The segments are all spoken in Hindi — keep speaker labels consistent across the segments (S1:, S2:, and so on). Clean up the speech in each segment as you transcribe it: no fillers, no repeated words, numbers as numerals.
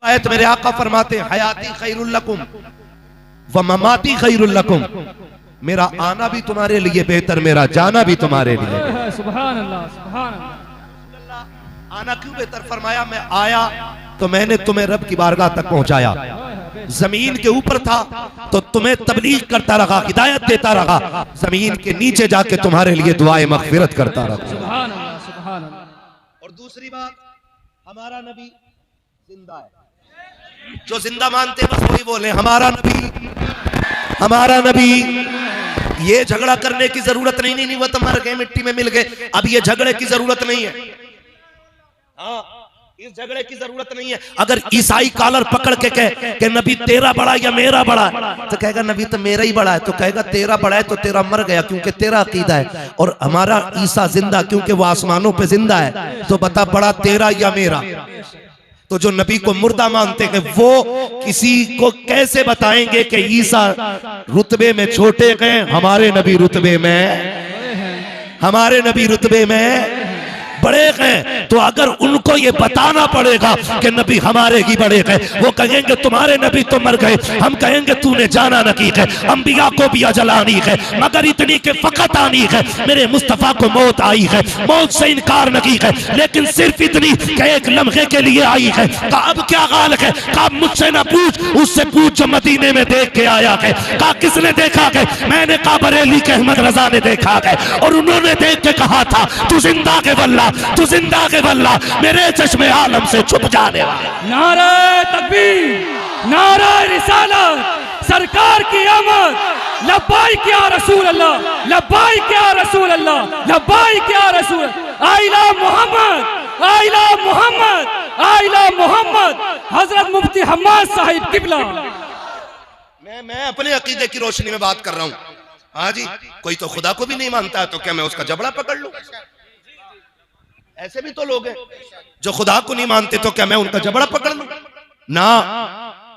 S1: आयत मेरे आका फरमाते हैं हयाती खैरुल लकुम व ममाती खैरुल लकुम, मेरा आना भी तुम्हारे लिए बेहतर, मेरा जाना भी तुम्हारे लिए।
S2: सुभान अल्लाह, सुभान अल्लाह।
S1: आना क्यों बेहतर फरमाया? मैं आया तो मैंने तुम्हें रब की बारगाह तक पहुंचाया, जमीन के ऊपर था तो तुम्हें तबलीग करता रहा, हिदायत देता रहा, जमीन के नीचे जाके तुम्हारे लिए दुआए मगफिरत करता रहा।
S2: सुभान अल्लाह, सुभान अल्लाह।
S1: और दूसरी बात, हमारा नबी जिंदा है। जो जिंदा मानते हैं बस वही बोले हमारा नबी, हमारा नबी। ये झगड़ा करने की जरूरत नहीं, नहीं वो तो मर गए, मिट्टी में मिल गए, अब ये झगड़े की जरूरत नहीं है। हाँ, इस झगड़े की जरूरत नहीं है। अगर ईसाई कॉलर पकड़ के कहे कि नबी तेरा बड़ा या मेरा बड़ा है, तो कहेगा नबी तो मेरा ही बड़ा है, तो कहेगा तेरा बड़ा है तो तेरा मर गया क्योंकि तेरा अकीदा है, और हमारा ईसा जिंदा क्योंकि वो आसमानों पे जिंदा है, तो बता बड़ा तेरा या मेरा? तो जो नबी को मुर्दा मानते हैं वो किसी को कैसे बताएंगे कि ईसा रुतबे में छोटे गए, हमारे नबी रुतबे में, हमारे नबी रुतबे में बड़े हैं। तो अगर उनको ये बताना पड़ेगा कि नबी हमारे ही बड़े हैं, वो कहेंगे तुम्हारे नबी तो मर गए, हम कहेंगे तूने जाना नहीं है, अंबिया को भी अजल आनी है, मगर इतनी के फकत आनी है, मेरे मुस्तफा को मौत आई है, मौत से इनकार नहीं है, लेकिन सिर्फ इतनी कि एक लम्हे के लिए आई है। कहा अब क्या हाल है? कहा मुझसे ना पूछ, उससे पूछ जो मदीने में देख के आया है। कहा किसने देखा है? मैंने कहा बरेली के अहमद रजा ने देखा है, और उन्होंने देख के कहा था तू जिंदा के वल्ला, तू जिंदा के वल्ला, मेरे चश्मे आलम से छुप जाने वाला।
S2: नारे तकबीर, नारे रिसालत, सरकार की आमद, लब्बाइक या रसूल अल्लाह, लब्बाइक या रसूल अल्लाह, लब्बाइक या रसूल, आइला मोहम्मद, आइला मोहम्मद, आइला मोहम्मद, हजरत मुफ्ती हम्माद साहिब किबला।
S1: मैं अपने अकीदे की रोशनी में बात कर रहा हूँ। हाँ जी, कोई तो खुदा को भी नहीं मानता है, तो क्या मैं उसका जबड़ा पकड़ लूं? ऐसे भी तो लोग हैं जो खुदा को नहीं मानते, तो क्या मैं उनका जबड़ा पकड़ लूं? ना,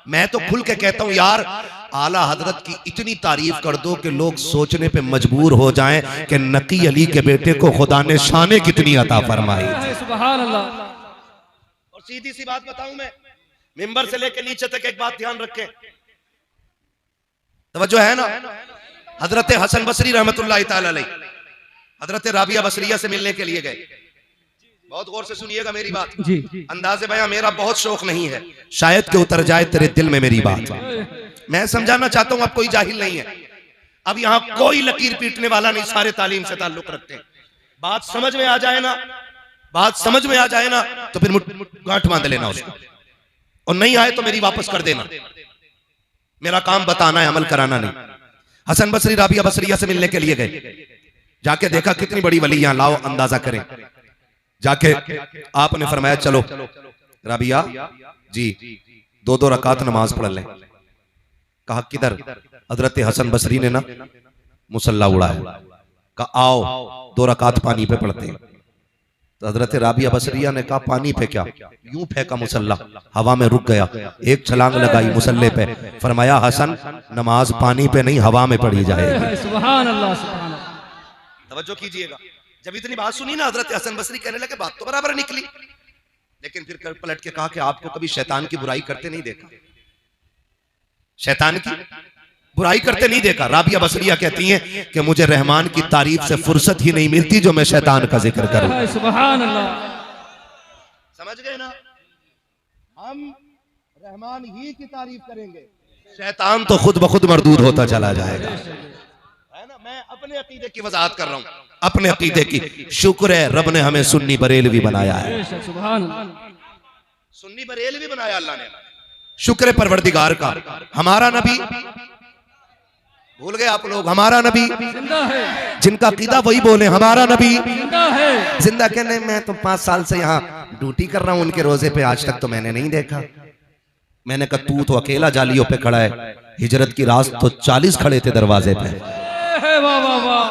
S1: मैं तो खुल के कहता हूं यार, आला हजरत की इतनी तारीफ कर दो कि लोग सोचने पे मजबूर हो जाएं कि नकी अली के बेटे को खुदा ने शाने कितनी अता फरमाई।
S2: सुभान अल्लाह।
S1: और सीधी सी बात बताऊं, मैं मिंबर से लेकर नीचे तक एक बात ध्यान रखें, तवज्जो है ना? हजरत हसन बसरी रहमतुल्लाह ताला अलैह हजरत राबिया बसरिया से मिलने के लिए गए। बहुत गौर से सुनिएगा मेरी बात
S2: जी।
S1: अंदाज़े बयां मेरा बहुत शौक नहीं है, शायद के उतर जाए तेरे दिल में मेरी बात। मैं समझाना चाहता हूं, अब कोई जाहिल नहीं है, अब यहां कोई लकीर पीटने वाला नहीं, सारे तालीम से ताल्लुक रखते हैं। बात समझ में आ जाए ना, बात समझ में आ जाए ना, तो फिर गांठ बांध लेना उसको, और नहीं आए तो मेरी वापस कर देना। मेरा काम बताना है, अमल कराना नहीं। हसन बसरी राबिया बसरिया से मिलने के लिए गए, जाके देखा कितनी बड़ी वली यहां, लाओ अंदाजा करें। जाके आपने फरमाया चलो राबिया जी 2-2 रकात नमाज पढ़ लें। कहा किधर? हजरत हसन बसरी ने ना मुसल्ला उड़ाया, कहा आओ 2 रकात पानी पे पढ़ते हैं। तो हजरत राबिया बसरिया ने कहा पानी पे क्या? यूं फेंका मुसल्ला, हवा में रुक गया, एक छलांग लगाई मुसल्ले पे, फरमाया हसन नमाज पानी पे नहीं हवा में पढ़ी जाएगी।
S2: सुभान अल्लाह, सुभान अल्लाह।
S1: तवज्जो कीजिएगा, जब इतनी बात सुनी ना हजरत हसन बसरी कहने लगे बात तो बराबर निकली, लेकिन फिर पलट के कहा कि आपको कभी शैतान की बुराई करते नहीं देखा, शैतान की बुराई करते नहीं देखा। राबिया बसरिया कहती हैं कि मुझे रहमान की तारीफ से फुर्सत ही नहीं मिलती जो मैं शैतान का जिक्र करूं।
S2: सुभान अल्लाह।
S1: समझ गए ना? हम रहमान ही की तारीफ करेंगे, शैतान तो खुद ब खुद मरदूद होता चला जाएगा, है ना? मैं अपने अकीदे की वजाहत कर रहा हूं, अपने अकीदे की। शुक्र है रब ने हमें सुन्नी बरेलवी बनाया है, सुन्नी बरेलवी बनाया अल्लाह ने, शुक्र है परवरदिगार का। हमारा नबी भूल गए आप लोग, हमारा नबी
S2: जिंदा है,
S1: जिनका अकीदा वही बोले हमारा नबी
S2: जिंदा है।
S1: जिंदा कहने, मैं तो 5 साल से यहाँ ड्यूटी कर रहा हूं उनके रोजे पे, आज तक तो मैंने नहीं देखा। मैंने कहा तू तो अकेला जालियों पे खड़ा है, हिजरत की रात तो 40 खड़े थे दरवाजे पे।
S2: वाह वाह वाह।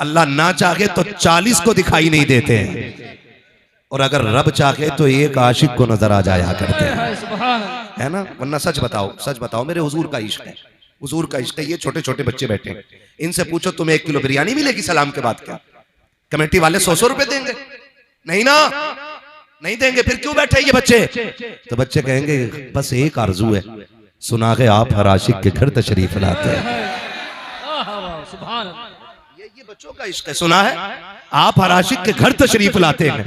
S1: अल्लाह ना चाहे तो 40 को दिखाई नहीं देते हैं, और अगर रब चाहे तो एक आशिक को नजर आ जाया करते हैं, है ना? वरना सच बताओ, सच बताओ, मेरे हुजूर का इश्क है, हुजूर का इश्क है। ये छोटे छोटे बच्चे बैठे हैं, इनसे पूछो तुम्हें 1 किलो बिरयानी मिलेगी सलाम के बाद? क्या कमेटी वाले 100-100 रुपए देंगे? नहीं ना, नहीं देंगे, फिर क्यों बैठे ये बच्चे? तो बच्चे कहेंगे बस एक आरजू है, सुना के आप हर आशिक के घर तशरीफ लाते हैं। ये बच्चों का इश्क है, सुना है आप हर आशिक के घर तशरीफ लाते हैं,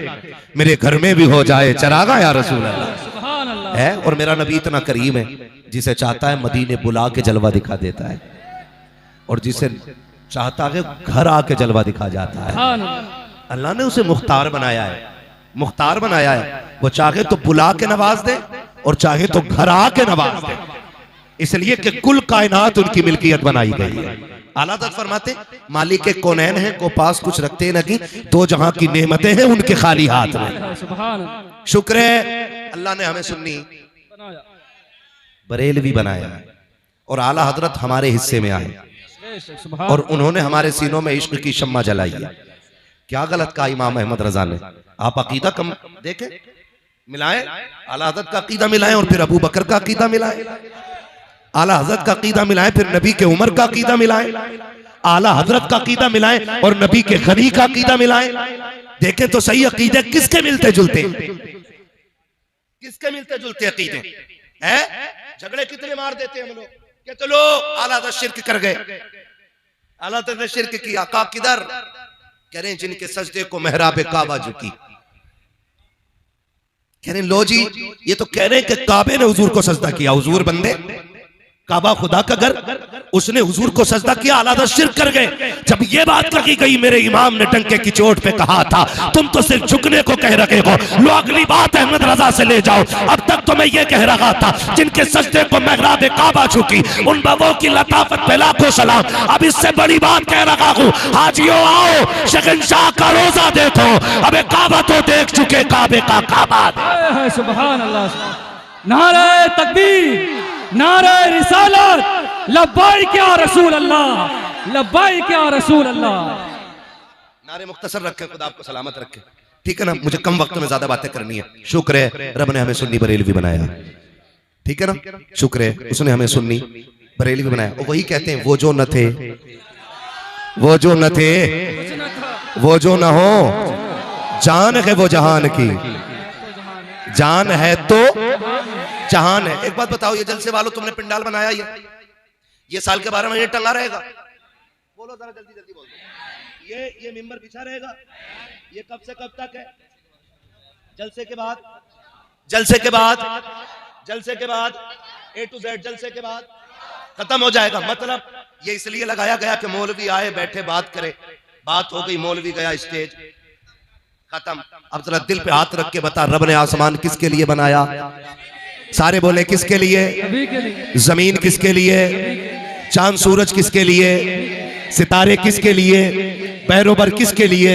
S1: मेरे घर में भी हो जाए चरागा या रसूल अल्लाह है। और मेरा नबी इतना करीम है, जिसे चाहता है मदीने बुला के जलवा दिखा देता है, और जिसे चाहता है घर आके जलवा दिखा जाता है। अल्लाह ने उसे मुख्तार बनाया है, मुख्तार बनाया है। वो चाहे तो बुला के नवाज दे और चाहे तो घर आके नवाज दे, इसलिए कि कुल कायनात उनकी मिल्कियत बनाई गई है। आला हज़रत फरमाते मालिक के कौनैन हैं को पास कुछ रखते नहीं, दो जहां की नेमतें हैं उनके खाली हाथ में। शुक्र है अल्लाह ने हमें सुन्नी बरेलवी बनाया और आला हजरत हमारे हिस्से में आए और उन्होंने हमारे सीनों में इश्क की शम्मा जलाई है। क्या गलत कहा इमाम अहमद रजा ने? आप अकीदा कम देखें, मिलाएं, आला हजरत का अकीदा मिलाएं और फिर अबू बकर का अकीदा मिलाएं, आला हजरत का अकीदा मिलाएं फिर नबी के उमर का अकीदा मिलाएं, आला हजरत का अकीदा मिलाएं और नबी के गनी का अकीदा मिलाएं। देखें तो सही अकीदे किसके मिलते जुलते, किसके मिलते जुलते अकीदे हैं? झगड़े कितने मार देते हैं हम लोग, कहते लोग आला हजरत शिर्क कर गए, आला हजरत ने शिर्क किया, का किधर? कह रहे हैं जिनके सजदे को मेहराब काबा झुकी। कह रहे लो जी, ये तो कह रहे हैं कि काबे ने हुजूर को सजदा किया। हुजूर बंदे, काबा खुदा का घर, उसने हुजूर को सजदा किया, आला हज़रत शिर्क कर गए। जब ये बात कही गई, मेरे इमाम ने डंके की चोट पे कहा था तुम तो सिर्फ झुकने को कह रहे हो, लो अगली बात अहमद रजा से ले जाओ। अब तक तो मैं ये कह रहा था जिनके सजदे को मेहराब काबा झुकी, उन बाबों की लताफत पे लाखों सलाम। अब इससे बड़ी बात कह रहा हूँ, हाजियों आओ शहंशाह का रोजा देखो, अब काबा तो देख चुके, काबे का काबा।
S2: सुभान अल्लाह, नारे तकबीर, नारे रिसालत, लब्बाइक या रसूल अल्लाह, लब्बाइक या रसूल अल्लाह।
S1: नारे मुख्तसर रखे, खुदा आपको सलामत रखे, ठीक है ना? मुझे कम वक्त में ज्यादा बातें करनी है। शुक्र है रब ने हमें सुन्नी बरेलवी बनाया, ठीक है ना? शुक्र है उसने हमें सुन्नी बरेलवी बनाया। और वही कहते हैं वो जो न थे, वो जो न थे, वो जो न हो, जान है वो जहान की, जान है तो जहान है। एक बात बताओ, ये जलसे वालों तुमने पिंडाल बनाया, ये साल के 12 महीने टंगा रहेगा? बोलो जरा जल्दी जल्दी बोलो। ये मिंबर बिछा रहेगा, ये कब से कब तक है? जलसे के बाद, जलसे के बाद, जलसे के बाद, A to Z जलसे के बाद खत्म हो जाएगा। मतलब ये इसलिए लगाया गया कि मौलवी आए, बैठे, बात करे, बात हो गई, मौलवी गया, स्टेज खत्म। अब जरा दिल पे हाथ रख के बता, रब ने आसमान किसके लिए बनाया? सारे बोले किसके लिए? जमीन किसके लिए? चांद सूरज किसके लिए? सितारे किसके लिए? पैरोबर किसके लिए?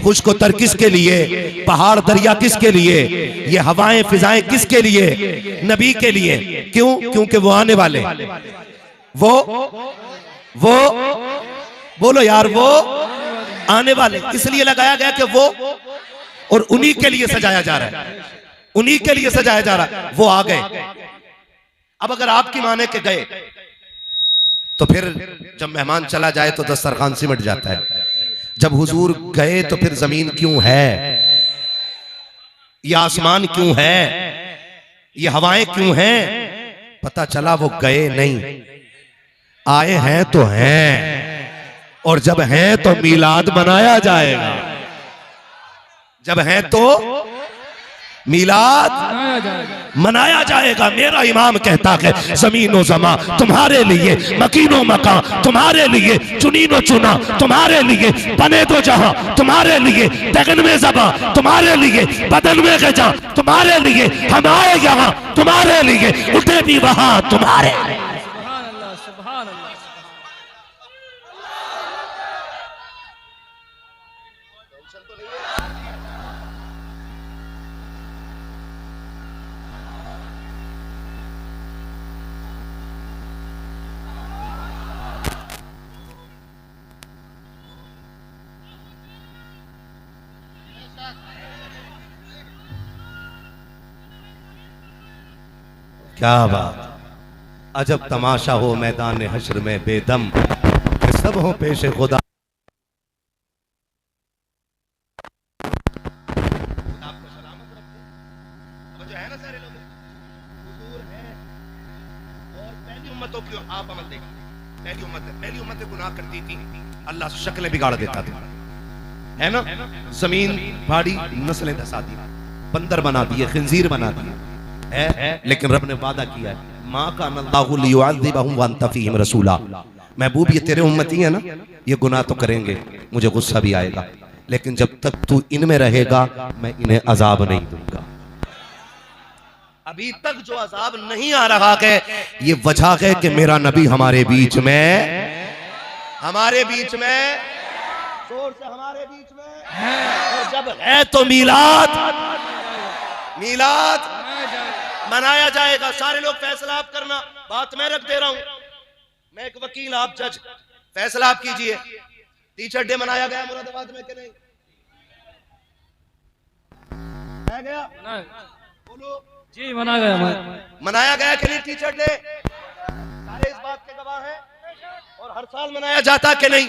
S1: खुशकोतर किसके लिए? पहाड़ दरिया किसके लिए? ये हवाएं फिजाएं किसके लिए? नबी के लिए। क्यों? क्योंकि वो आने वाले, वो बोलो यार, वो आने वाले, इसलिए लगाया गया कि वो, और उन्हीं के लिए सजाया जा रहा है, उन्हीं के लिए सजाया जा रहा है। वो आ गए। अब अगर आपकी माने के गए तो फिर जब मेहमान चला जाए तो दस्तरखान सिमट जाता है। जब हुजूर गए तो फिर जमीन क्यों है, ये आसमान क्यों है, ये हवाएं क्यों हैं? पता चला वो गए नहीं, आए हैं तो हैं, और जब हैं तो मीलाद मनाया जाएगा। जब हैं तो मीलाद मनाया जाएगा। मेरा इमाम कहता है जमीनो जमा तुम्हारे लिए, मकीनो मका तुम्हारे लिए, चुनीनो चुना तुम्हारे लिए, बने दो जहां तुम्हारे लिए, दगन में जबा तुम्हारे लिए, बदन में गजा तुम्हारे लिए, हम आए यहाँ तुम्हारे लिए, उठे भी वहां तुम्हारे लिए। क्या बात, अजब तमाशा हो मैदान हश्र में बेदम, सब हो पेशे खुदा। उम्मतों की आप अमल देखें। पहली उम्मत गुनाह करती थी, अल्लाह शक्लें बिगाड़ देता था, है ना, जमीन फाड़ी, नस्लें धसा दी, बंदर बना दिए, खिंजीर बना दिए, है। लेकिन रब ने वादा किया है, माँ का अल्लाहु लियुअज़्ज़िबहुम व अंत फ़ीहिम रसूला। महबूब ये तेरे उम्मती है ना, ये गुनाह तो करेंगे, मुझे गुस्सा भी आएगा, लेकिन जब तक तू इनमें रहेगा मैं इन्हें अजाब नहीं दूंगा। अभी तक जो अजाब नहीं आ रहा है, ये वजह है कि मेरा नबी हमारे बीच में, जोर से हमारे बीच में। और जब है तो मीलाद मनाया जाएगा। सारे लोग फैसला आप करना, बात मैं रख दे रहा हूं, मैं एक वकील, आप जज, फैसला आप कीजिए। टीचर डे मनाया गया मुरादाबाद में कि नहीं? मनाया गया? बोलो
S2: जी, मनाया गया
S1: कि नहीं टीचर डे? सारे इस बात के गवाह हैं। और हर साल मनाया जाता कि नहीं?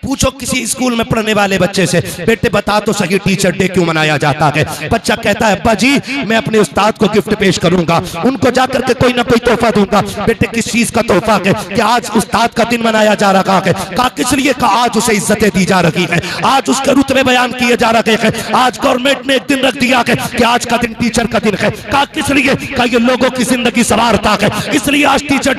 S1: पूछो किसी स्कूल में पढ़ने वाले बच्चे से, बेटे बता तो सही टीचर डे क्यों मनाया जाता है? बच्चा कहता है, अब्बा जी मैं अपने उस्ताद को गिफ्ट पेश करूंगा, उनको जाकर के कोई ना कोई तोहफा दूंगा। बेटे किस चीज का तोहफा है? कि आज उस्ताद का दिन मनाया जा रहा है। कहा किस लिए? का आज उसे इज्जतें दी जा रही है, आज उसके रुतबे बयान किए जा रहे हैं, आज गवर्नमेंट ने एक दिन रख दिया है कि आज का दिन टीचर का दिन है। कहा किस लिए? का ये लोगों की जिंदगी संवारता है, इसलिए आज टीचर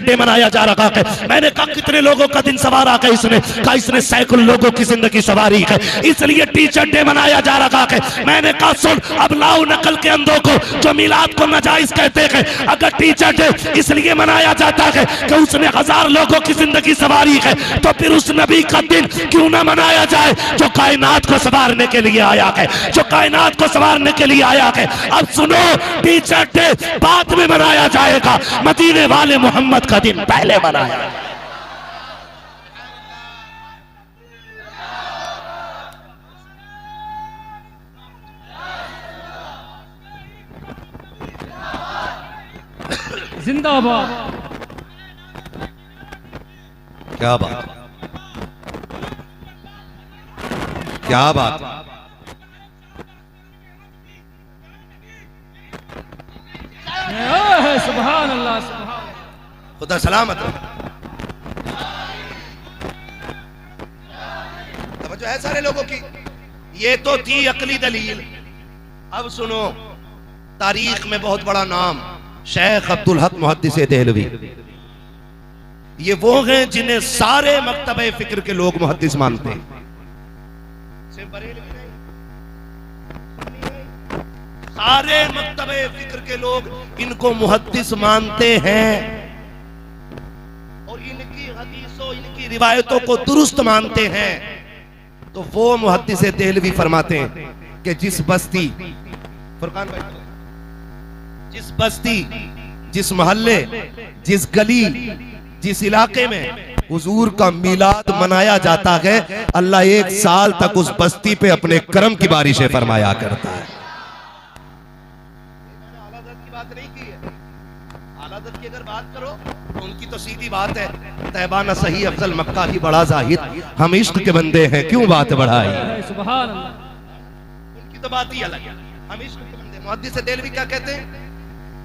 S1: डे मनाया जा रहा है। मैंने कहा कितने लोगों का दिन संवारा है इसने? कहा इसने सैकड़ों लोगों की जिंदगी सवारी है, इसलिए टीचर डे मनाया जा रहा है। मैंने कहा सुन, अब लाओ नकल के अंधों को जो मिलाद को नाजायज कहते हैं। अगर टीचर डे इसलिए मनाया जाता है कि उसने 1000 लोगों की जिंदगी सवारी है, तो फिर उस नबी का दिन क्यों ना मनाया जाए जो कायनात को संवारने के लिए आया है, अब सुनो, टीचर डे बाद में मनाया जाएगा, मदीने वाले मोहम्मद का दिन पहले मनाया।
S2: जिंदाबाद।
S1: क्या बात, क्या बात।
S2: सुभान अल्लाह, सुभान,
S1: खुदा सलामत हो। तवज्जो है सारे लोगों की। ये तो थी अकली दलील। अब सुनो, तारीख में बहुत बड़ा नाम शेख अब्दुल हक मुहद्दिस देहलवी, ये वो हैं जिन्हें सारे मकतबे फिक्र के लोग मुहद्दिस मानते हैं। सिर्फ बरेलवी नहीं, सारे मकतबे फिक्र के लोग इनको मुहद्दिस मानते हैं और इनकी हदीसों, इनकी रिवायतों को दुरुस्त मानते हैं। तो वो मुहद्दिस देहलवी फरमाते हैं कि जिस बस्ती, फुरकान भाई, जिस बस्ती, जिस मोहल्ले, जिस गली, जिस इलाके में हुजूर का मिलाद मनाया जाता है, अल्लाह 1 साल तक उस बस्ती पे अपने करम की बारिशें फरमाया करता है। आला की बात नहीं की है, आला की अगर बात करो तो उनकी तो सीधी बात है, तैबाना सही अफजल मक्का ही बड़ा जाहिद, हम इश्क के बंदे हैं क्यों बात बढ़ाई।
S2: सुभान अल्लाह,
S1: उनकी तो बात ही अलग है, हम इश्क के बंदे। मुहद्दिस देहलवी क्या कहते हैं?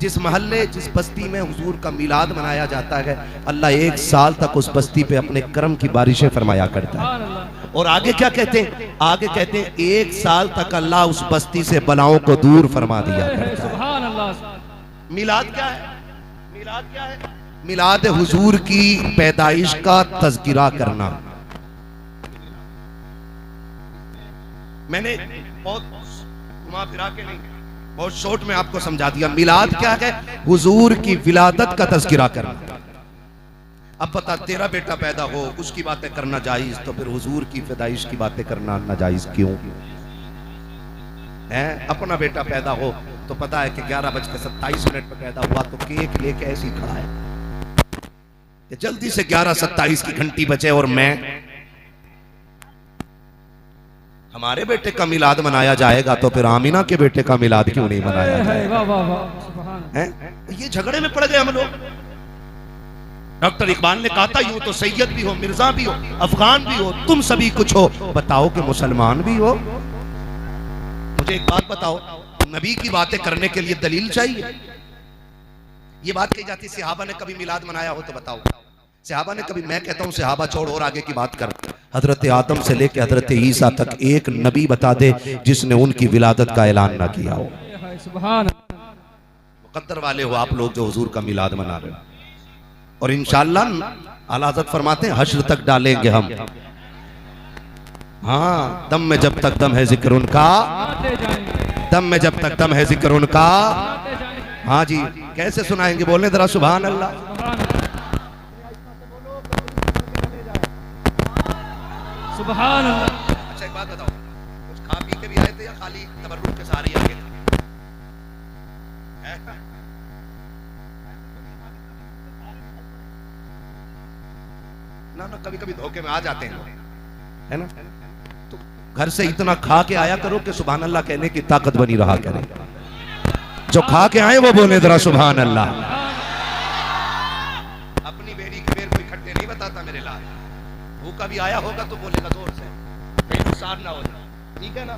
S1: जिस महल्ले, जिस बस्ती में हुजूर का मिलाद मनाया जाता है, अल्लाह 1 साल तक उस बस्ती पे अपने करम की बारिशें फरमाया करता है। और आगे क्या कहते हैं? आगे कहते हैं 1 साल तक अल्लाह उस बस्ती से बलाओं को दूर फरमा दिया करता है। मिलाद क्या है? मिलाद क्या है? मिलाद हुजूर की पैदाइश का तज़किरा करना। मैंने बहुत घुमा फिरा के नहीं, बहुत शॉर्ट में आपको समझा दिया। मिलाद क्या है? हुजूर की विलादत का तज़किरा करना। अब पता, तेरा बेटा पैदा हो उसकी बातें करना जायज, तो फिर हुजूर की पैदाइश की बातें करना नाजायज क्यों है? अपना बेटा पैदा हो तो पता है कि 11:27 पे पैदा हुआ, तो केक लेके ऐसी खड़ा है कि जल्दी से 11:27 की घंटी बजे और मैं, हमारे बेटे का मिलाद मनाया जाएगा तो फिर आमिना के बेटे का मिलाद क्यों नहीं मनाया जाएगा? ये झगड़े में पड़ गए हम लोग। डॉक्टर इकबाल ने कहा था, यूं तो सैयद भी हो, मिर्जा भी हो, अफगान भी हो, तुम सभी कुछ हो, बताओ कि मुसलमान भी हो। मुझे एक बात बताओ, नबी की बातें करने के लिए दलील चाहिए? ये बात कही जाती है सहाबा ने कभी मिलाद मनाया हो तो बताओ। सहाबा ने कभी, मैं कहता हूं सहाबा छोड़ और आगे की बात कर, हजरत आदम से लेकर हजरत ईसा तक एक नबी बता दे जिसने उनकी विलादत का ऐलान ना किया हो।
S2: सुभान
S1: मुकद्दर वाले हो आप लोग जो हुजूर का मिलाद मना रहे हो। और इंशाअल्लाह आला हज़रत फरमाते हैं हश्र तक डालेंगे हम। हाँ, दम में जब तक दम है जिक्र उनका, दम में जब तक दम है जिक्र उनका। हाँ जी, कैसे सुनाएंगे, बोलने जरा सुभान अल्लाह।
S2: सुभान अल्लाह।
S1: अच्छा एक बात बताओ, कुछ खा पी के भी आए थे या खाली तबर्रुक के सारे आगे थे? ना ना, कभी कभी धोखे में आ जाते हैं, है ना। तो घर से इतना खा के आया करो कि सुभान अल्लाह कहने की ताकत बनी रहा करे। जो खा के आए वो बोले जरा सुभान अल्लाह। अपनी बेड़ी के बेर कोई खट्टे नहीं बताता मेरे लाल। भूखा भी आया होगा तो बोलेगा जोर से, कहीं नुकसान ना हो जाए, ठीक है ना।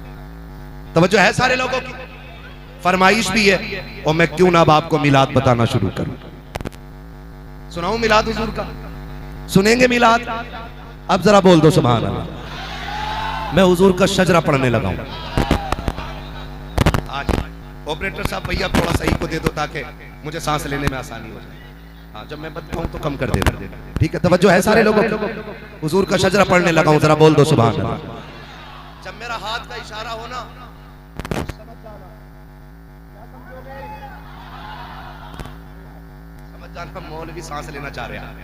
S1: तवज्जो है सारे लोगों की, फरमाइश भी है। और मैं क्यों ना अब आपको मिलाद बताना शुरू करूं, सुनाऊं मिलाद हुजूर का, सुनेंगे मिलाद? अब जरा बोल दो सुभान अल्लाह। मैं हुजूर का शजरा पढ़ने लगा हूं। आज ऑपरेटर साहब भैया थोड़ा सही को दे दो ताकि मुझे सांस लेने में आसानी हो जाए। हाँ, जब मैं बताऊं तो कम कर देना, ठीक है। तवज्जो है सारे लोगों को, हुजूर का शजरा पढ़ने लगा हूं, जरा बोल दो सुभान अल्लाह। जब मेरा हाथ का इशारा हो ना, समझ जाना मौलवी सांस लेना चाह रहा है।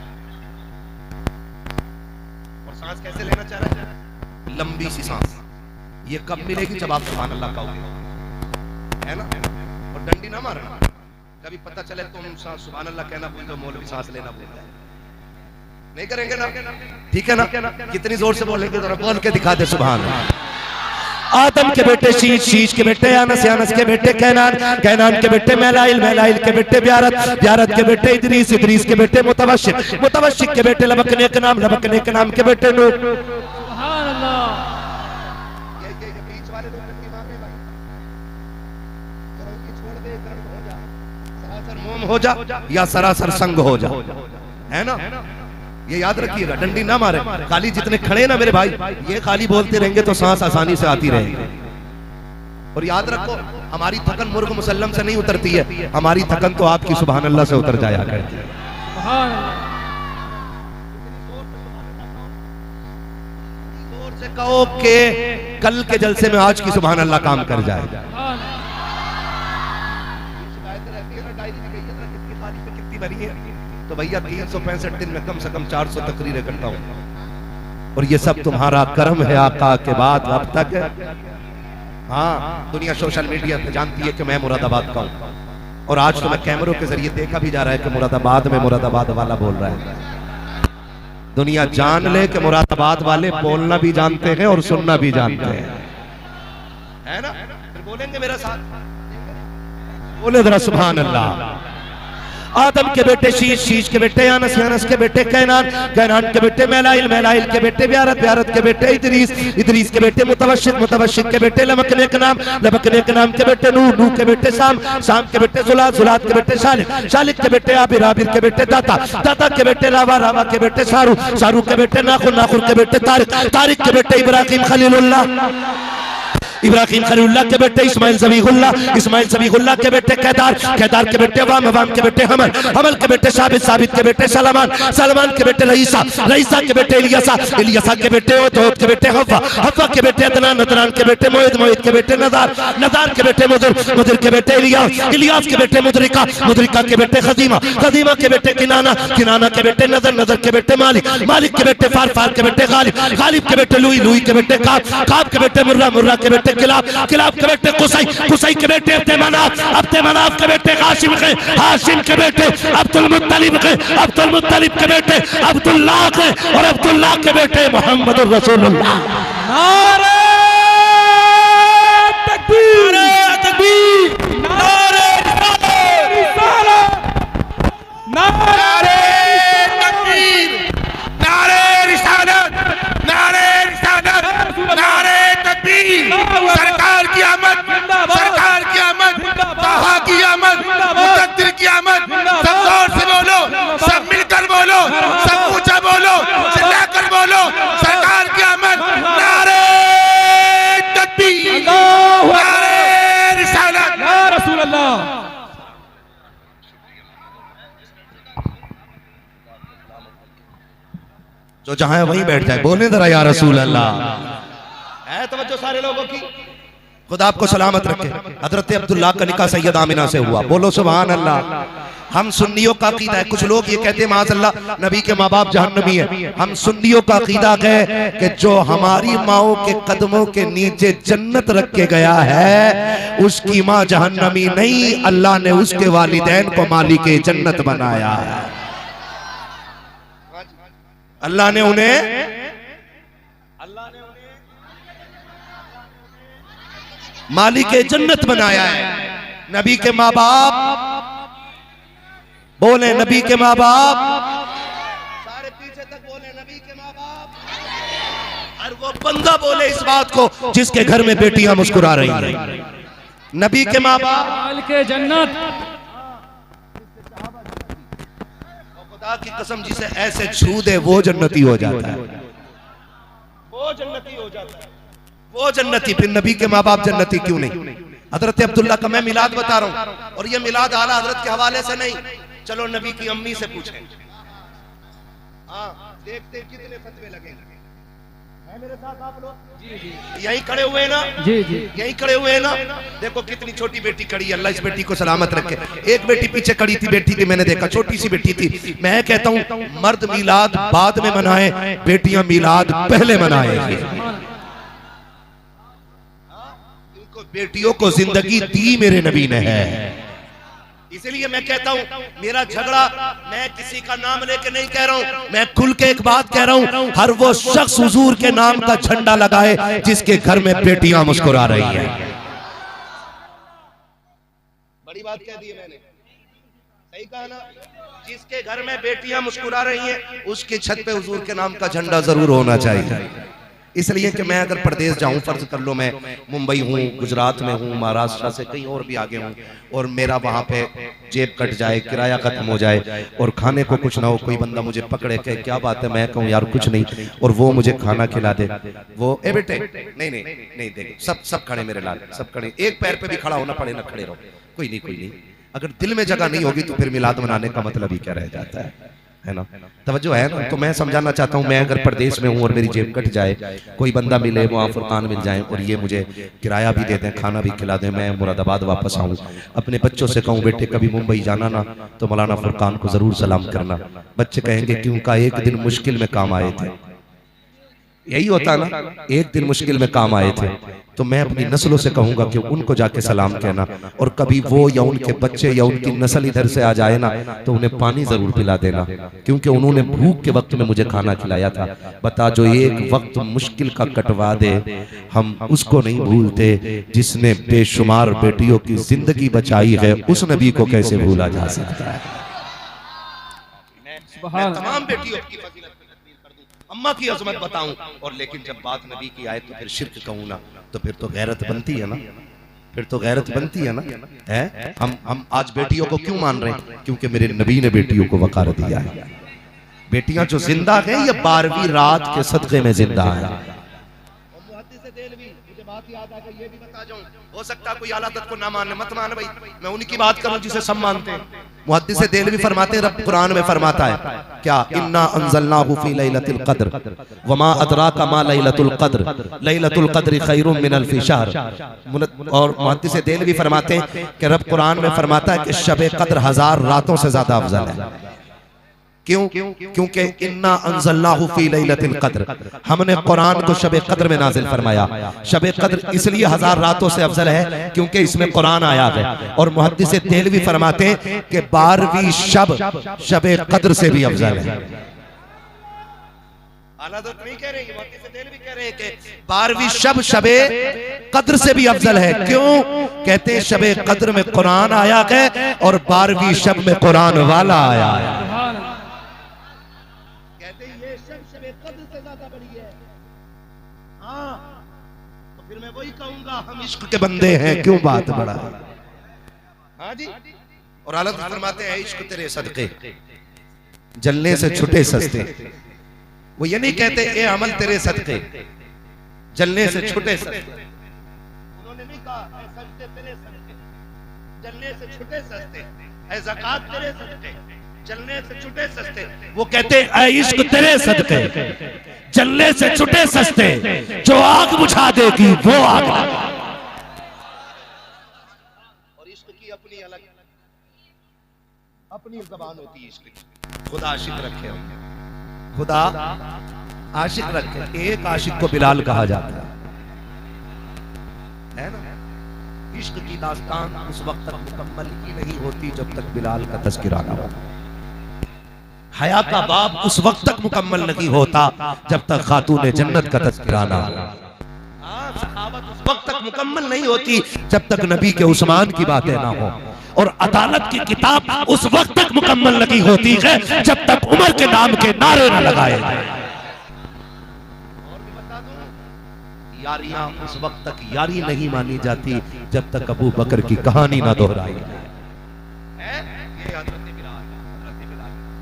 S1: और सांस कैसे लेना चाह रहा है? लंबी सी सांस। ये कब मिलेगी? जब आप सुभान अल्लाह कहोगे, है ना। और डंडी ना मारना, कभी पता चले तुम सुभान अल्लाह कहना भूल जाओ, मौलवी सांस लेना भूल जाए। नहीं करेंगे ना, ठीक है ना। कितनी जोर से बोलेंगे, जरा बोल के दिखा दे सुभान अल्लाह। आदम के बेटे शीश, शीश के बेटे यानस, यानस के बेटे कैनान, कैनान के बेटे मैलाइल, मैलाइल के बेटे ब्यारत, ब्यारत के बेटे इदरीस, इदरीस के बेटे मुतवशिक, मुतवशिक के बेटे लबकने के नाम, लबकने के नाम के बेटे नूह।
S2: सुभान अल्लाह।
S1: ये बीच वाले लोग डंडी मार रहे भाई, जरा उनकी छोड़ दे, गर्म हो जा, सरासर मोम हो जा या सरासर संग हो जा, है ना। ये याद रखिएगा, डंडी ना मारे। खाली जितने खड़े ना मेरे भाई, ये खाली बोलते रहेंगे तो सांस आसानी से आती रहेगी। और याद रखो, हमारी थकन मुर्ग मुसल्लम से नहीं उतरती है, हमारी थकन तो आपकी सुभान अल्लाह से उतर जाया करती है।
S2: सुभान अल्लाह।
S1: जोर से कहो कि कल के जलसे में आज की सुभान अल्लाह काम कर जाए। तो भैया 365 दिन में कम से कम 400 तकरीरें करता हूं, और ये सब तुम्हारा कर्म है आका के बाद अब तक। हाँ, दुनिया सोशल मीडिया पे जानती है कि मैं मुरादाबाद का हूं, और आज तो मैं कैमरों के जरिए देखा भी जा रहा है कि मुरादाबाद में मुरादाबाद वाला बोल रहा है। दुनिया जान ले कि मुरादाबाद वाले बोलना भी जानते हैं और सुनना भी जानते हैं, है ना। फिर बोलेंगे मेरा साथ, बोले जरा सुभान अल्लाह। आदम के बेटे शीश, शीश के बेटे यानस, यानस के बेटे कैनान, कैनान के बेटे मैलाइल, मैलाइल के बेटे ब्यारत, ब्यारत के बेटे इदरीस, इदरीस के बेटे मुतवशिक, मुतवशिक के बेटे लबकने के नाम, लबकने के नाम के बेटे नूह, नूह के बेटे शाम, शाम के बेटे जुलात, जुलात के बेटे शालिक, शालिक के बेटे आबिर, आबिर के बेटे दाता, दाता के बेटे रावा, रावा के बेटे सारू, सारू के बेटे नाखुर, नाखुर के बेटे तारिक, तारिक के बेटे इब्राहिम खलीलुल्लाह, इब्राहिम खलीलुल्लाह के बेटे इस्माइल ज़बीहुल्लाह, इस्माइल ज़बीहुल्लाह के बेटे कैदार, कैदार के बेटे वाम, वाम के बेटे हमल, हमल के बेटे साबित, साबित के बेटे सलमान, सलमान के बेटे रईसा, रईसा के बेटे इलियासा, इलियासा के बेटे ओद के बेटे हव्वा, हव्वा के बेटे अदनान, अदनान के बेटे मोइद, मोइद के बेटे नदार, नदार के बेटे मुदर, मुदर के बेटे इलियास, इलियास के बेटे मुदरिका, मुदरिका के बेटे खदीमा, खदीमा के बेटे किनाना, किनाना के बेटे नजर, नजर के बेटे मालिक, मालिक के बेटे फार, फार के बेटे गालिब, गालिब के बेटे लुई, लुई के बेटे काब, काब के बेटे मुर्रा, मुर्रा के बेटे किलाब, किलाब के बेटे कुसै, कुसै के बेटे अब्दे मनाफ, अब्दे मनाफ के बेटे हाशिम के, हाशिम के बेटे अब्दुल मुत्तलिब के, अब्दुल मुत्तलिब के बेटे अब्दुल्लाह के, और अब्दुल्लाह के बेटे मोहम्मदुर रसूलुल्लाह।
S2: नारे तकबीर, नारे तकबीर, नारे रिसालत, नारे तकबीर, नारे रिसालत, नारे रिसालत, नारे तकबीर। सरकार की आमद, सरकार की आमद, ताहा की आमद, मुक़द्दिर की आमद।
S1: जो जहां है वहीं बैठ जाए, बोले जरा या रसूल अल्लाह। है तवज्जो सारे लोगों की। खुदा आपको सलामत रखे। हजरत अब्दुल्ला का निकाह सैयद आमिना से हुआ, बोलो सुभान अल्लाह। हम सुन्नियों का अकीदा है, कुछ लोग ये कहते हैं माज़अल्लाह नबी के माँ बाप जहन्नमी है। हम सुन्नियों का अकीदा है कि जो हमारी माओ के कदमों के नीचे जन्नत रख के गया है उसकी माँ जहन्नमी नहीं, अल्लाह ने उसके वालिदैन को मालिक जन्नत बनाया है। अल्लाह ने उन्हें मालिक जन्नत बनाया है। नबी के माँ बाप, बोले नबी के माँ बाप, सारे पीछे तक बोले नबी के माँ बाप। और वो बंदा बोले इस बात को जिसके घर में बेटियां मुस्कुरा रही हैं, नबी के माँ बाप
S2: मालिक जन्नत।
S1: खुदा की कसम जिसे ऐसे छू दे वो जन्नती हो जाता है, वो जन्नती हो जाता है, वो जन्नती। फिर नबी के माँ बाप जन्नती क्यों नहीं? हजरत अब्दुल्ला का मैं मिलाद बता रहा हूं, और ये मिलाद आला हजरत के हवाले से नहीं, चलो नबी की अम्मी से पूछें। हाँ, देखते कितने फतवे लगेंगे। है मेरे साथ आप लोग? जी जी। यहीं खड़े हुए ना? जी जी, यहीं खड़े हुए ना? देखो कितनी छोटी बेटी खड़ी है, अल्लाह इस बेटी को सलामत रखे। एक बेटी पीछे खड़ी थी, बैठी थी, मैंने देखा छोटी सी बेटी थी। मैं कहता हूं मर्द मिलाद बाद में मनाए, बेटियां मिलाद पहले मनाएंगी। बेटियों को जिंदगी दी मेरे नबी ने है। इसलिए मैं कहता हूं मेरा झगड़ा, मैं किसी का नाम लेके नहीं कह रहा हूं, मैं खुल के एक बात कह रहा हूं, हर वो शख्स हुजूर के नाम का झंडा लगाए जिसके घर में बेटियां मुस्कुरा रही हैं। बड़ी बात कह दी है मैंने, सही कहा ना? जिसके घर में बेटियां मुस्कुरा रही हैं उसकी छत पे हुजूर के नाम का झंडा जरूर होना चाहिए। इसलिए कि मैं अगर प्रदेश जाऊं, फर्ज कर लो मैं मुंबई हूं, गुजरात में हूं, महाराष्ट्र से कहीं और भी आगे हूं, और मेरा वहां पे जेब कट जाए, किराया खत्म हो जाए और खाने को कुछ ना हो, कोई बंदा मुझे पकड़े कहे क्या बात है, मैं कहूं यार कुछ नहीं, और वो मुझे खाना खिला दे, वो ए बेटे नहीं नहीं नहीं, देख सब खड़े मेरे लाल, सब खड़े, एक पैर पे भी खड़ा होना पड़े ना, खड़े रहो, कोई नहीं। अगर दिल में जगह नहीं होगी तो फिर मिलाद मनाने का मतलब ही क्या रह जाता है ना? तवज्जो है ना? तो मैं समझाना चाहता हूँ, मैं अगर प्रदेश में हूँ और मेरी जेब कट जाए, कोई बंदा मिले, वहाँ फुरकान मिल जाए और ये मुझे किराया भी दे दें, खाना भी खिला दें, मैं मुरादाबाद वापस आऊँ, अपने बच्चों से कहूँ बेटे कभी मुंबई जाना ना तो मौलाना फुरकान को जरूर सलाम करना। बच्चे कहेंगे क्यों? का एक दिन मुश्किल में काम आए थे। यही होता ना, एक दिन मुश्किल में काम आए थे, तो मैं अपनी नस्लों से कहूंगा कि उनको जाके सलाम कहना, और कभी वो या उनके बच्चे या उनकी नस्ल इधर से आ जाए ना तो उन्हें पानी जरूर पिला देना, क्योंकि उन्होंने भूख के वक्त में मुझे खाना खिलाया था। बता जो एक वक्त मुश्किल का कटवा दे, हम उसको नहीं भूलते जिसने बेशुमार बेटियों की जिंदगी बचाई है, उस नबी को कैसे भूला जा सकता है? मैं तमाम बेटियों की फजीलत अम्मा की अजमत बताऊं, और लेकिन जब बात नबी की आए तो फिर शिर्क कहूं ना, तो फिर तो गैरत बनती है ना, फिर तो गैरत बनती है ना। है हम आज बेटियों को क्यों मान रहे हैं? क्योंकि मेरे नबी ने बेटियों को वकार दिया है। बेटियां जो जिंदा है ये 12वीं रात के सदक़े में जिंदा है। बात याद आ गई, ये भी बता जाऊं, हो सकता है कोई आलादत को ना माने, मत मान भाई, मैं उनकी बात करूं जिसे सब मानते हैं। मुहद्दिस देलवी फरमाते हैं, रब कुरान में फरमाता है क्या, इन्ना अंज़लनाहु फी लैलतिल क़द्र वमा अदराका मा लैलतुल क़द्र लैलतुल क़द्रि खैरुम मिन अल्फ़ि शहर। और मुहद्दिस देलवी फरमाते हैं कि रब कुरान में फरमाता है कि शब क़द्र 1000 रातों से ज्यादा अफजल है। क्यों? क्योंकि इन्ना अंज़लनाहु फी लैलतिल क़द्र, हमने कुरान को शब क़द्र में नाजिल फरमाया। शब क़द्र इसलिए 1000 रातों से अफजल है क्योंकि इसमें कुरान आया है। और मुहद्दिस देलवी फरमाते हैं कि 12वीं शब क़द्र से भी अफजल है। आलादत नहीं कह रहे, मुहद्दिस देलवी कह रहे हैं कि 12वीं शब क़द्र से भी अफजल है। क्यों? कहते हैं शब क़द्र में कुरान आया है और 12वीं शब में कुरान वाला आया है। तो फिर मैं वही कहूंगा, हम इश्क के बंदे हैं, क्यों बात बड़ा है? हाँ जी। और आलम फरमाते हैं इश्क तेरे सदके जलने से छुटे सस्ते। वो ये नहीं कहते ए अमल तेरे सदके जलने से छुटे सस्ते, उन्होंने नहीं कहा ए सजदे तेरे सदके जलने से छुटे सस्ते, ए ज़कात तेरे सदके जलने से छुटे सस्ते, वो कहते ऐ इश्क तेरे सदके, जलने से छुटे सस्ते, जो आग बुझा देगी वो आग। और इश्क की अपनी अलग अपनी ज़बान होती है इश्क की। खुदा आशिक रखे, खुदा आशिक रखे। एक आशिक को बिलाल कहा जाता है ना। इश्क की दास्तान उस वक्त तक मुकम्मल ही नहीं होती जब तक बिलाल का तज़किरा ना हो। हया का बाब उस वक्त तक मुकम्मल नहीं होता जब तक खातून जन्नत का तज़किरा ना हो। सखावत उस वक्त तक मुकम्मल नहीं होती जब तक नबी के उस्मान की बातें ना हो। और अदालत की किताब उस वक्त तक मुकम्मल नहीं होती है जब तक उमर के नाम के नारे न लगाए जाए। और भी बता दूं, यारियां उस वक्त तक यारी नहीं मानी जाती जब तक अबू बकर की कहानी ना दोहराई जाए।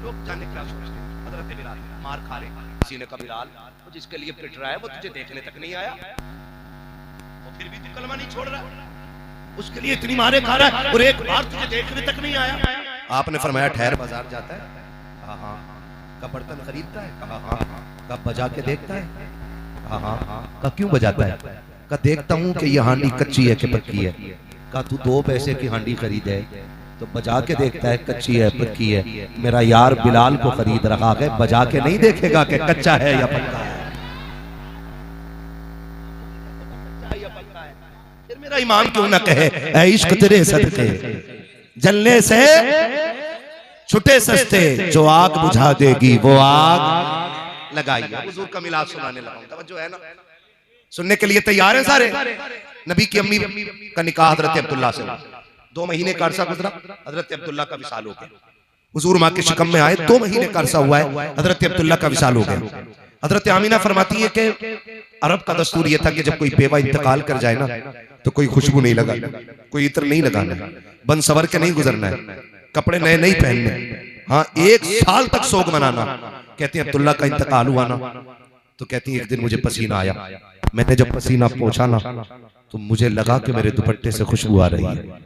S1: लोग जाने क्या सोचते हैं, हज़रत बिलाल मार खा ले, किसी ने कहा बिलाल वो जिसके लिए पिट रहा है वो तुझे देखने तक नहीं आया, और फिर भी तू कलमा नहीं छोड़ रहा, उसके लिए इतनी मारे खा रहा है और एक बार तुझे देखने तक नहीं आया। आपने फरमाया ठहर, बाजार जाता है, कहा हाँ। कब बर्तन खरीदता है, कहा हाँ। कब बजा के देखता है, कहा हाँ। कहा क्यों बजाता है, कहा देखता हूँ कि ये हांडी कच्ची है कि पक्की है। कहा तू 2 पैसे की हांडी खरीदे तो बजा के देखता है कच्ची है पक्की है। मेरा यार बिलाल को खरीद रखा है, बजा के नहीं देखेगा कि कच्चा है या पक्का है। फिर मेरा इमाम क्यों ना कहे ऐ इश्क तेरे सदके, जलने से छुटे सस्ते, जो आग बुझा देगी वो आग लगाइए। हुजूर का मिलाद सुनाने लगा, तवज्जो है ना, सुनने के लिए तैयार है सारे। नबी की अम्मी का निकाह हजरत अब्दुल्ला से, 2 महीने का अरसा गुजरा, हजरत अब्दुल्ला का विसाल हो गया। हुजूर माँ के शिकम में आए, 2 महीने का अरसा हुआ है, हजरत अब्दुल्ला का विसाल हो गया। हजरत आमीना फरमाती है कि अरब का दस्तूर यह था कि जब कोई बेवा इंतकाल कर जाए ना तो कोई खुशबू नहीं लगाना, कोई इत्र नहीं लगाना, बन सवर के नहीं गुजरना है, कपड़े नए नहीं पहनने, हाँ 1 साल तक सोग मनाना। कहते हैं अब्दुल्ला का इंतकाल हुआ ना तो कहती है एक दिन मुझे पसीना आया, मैंने जब पसीना पोंछा ना तो मुझे लगा कि मेरे दुपट्टे से खुशबू आ रही है।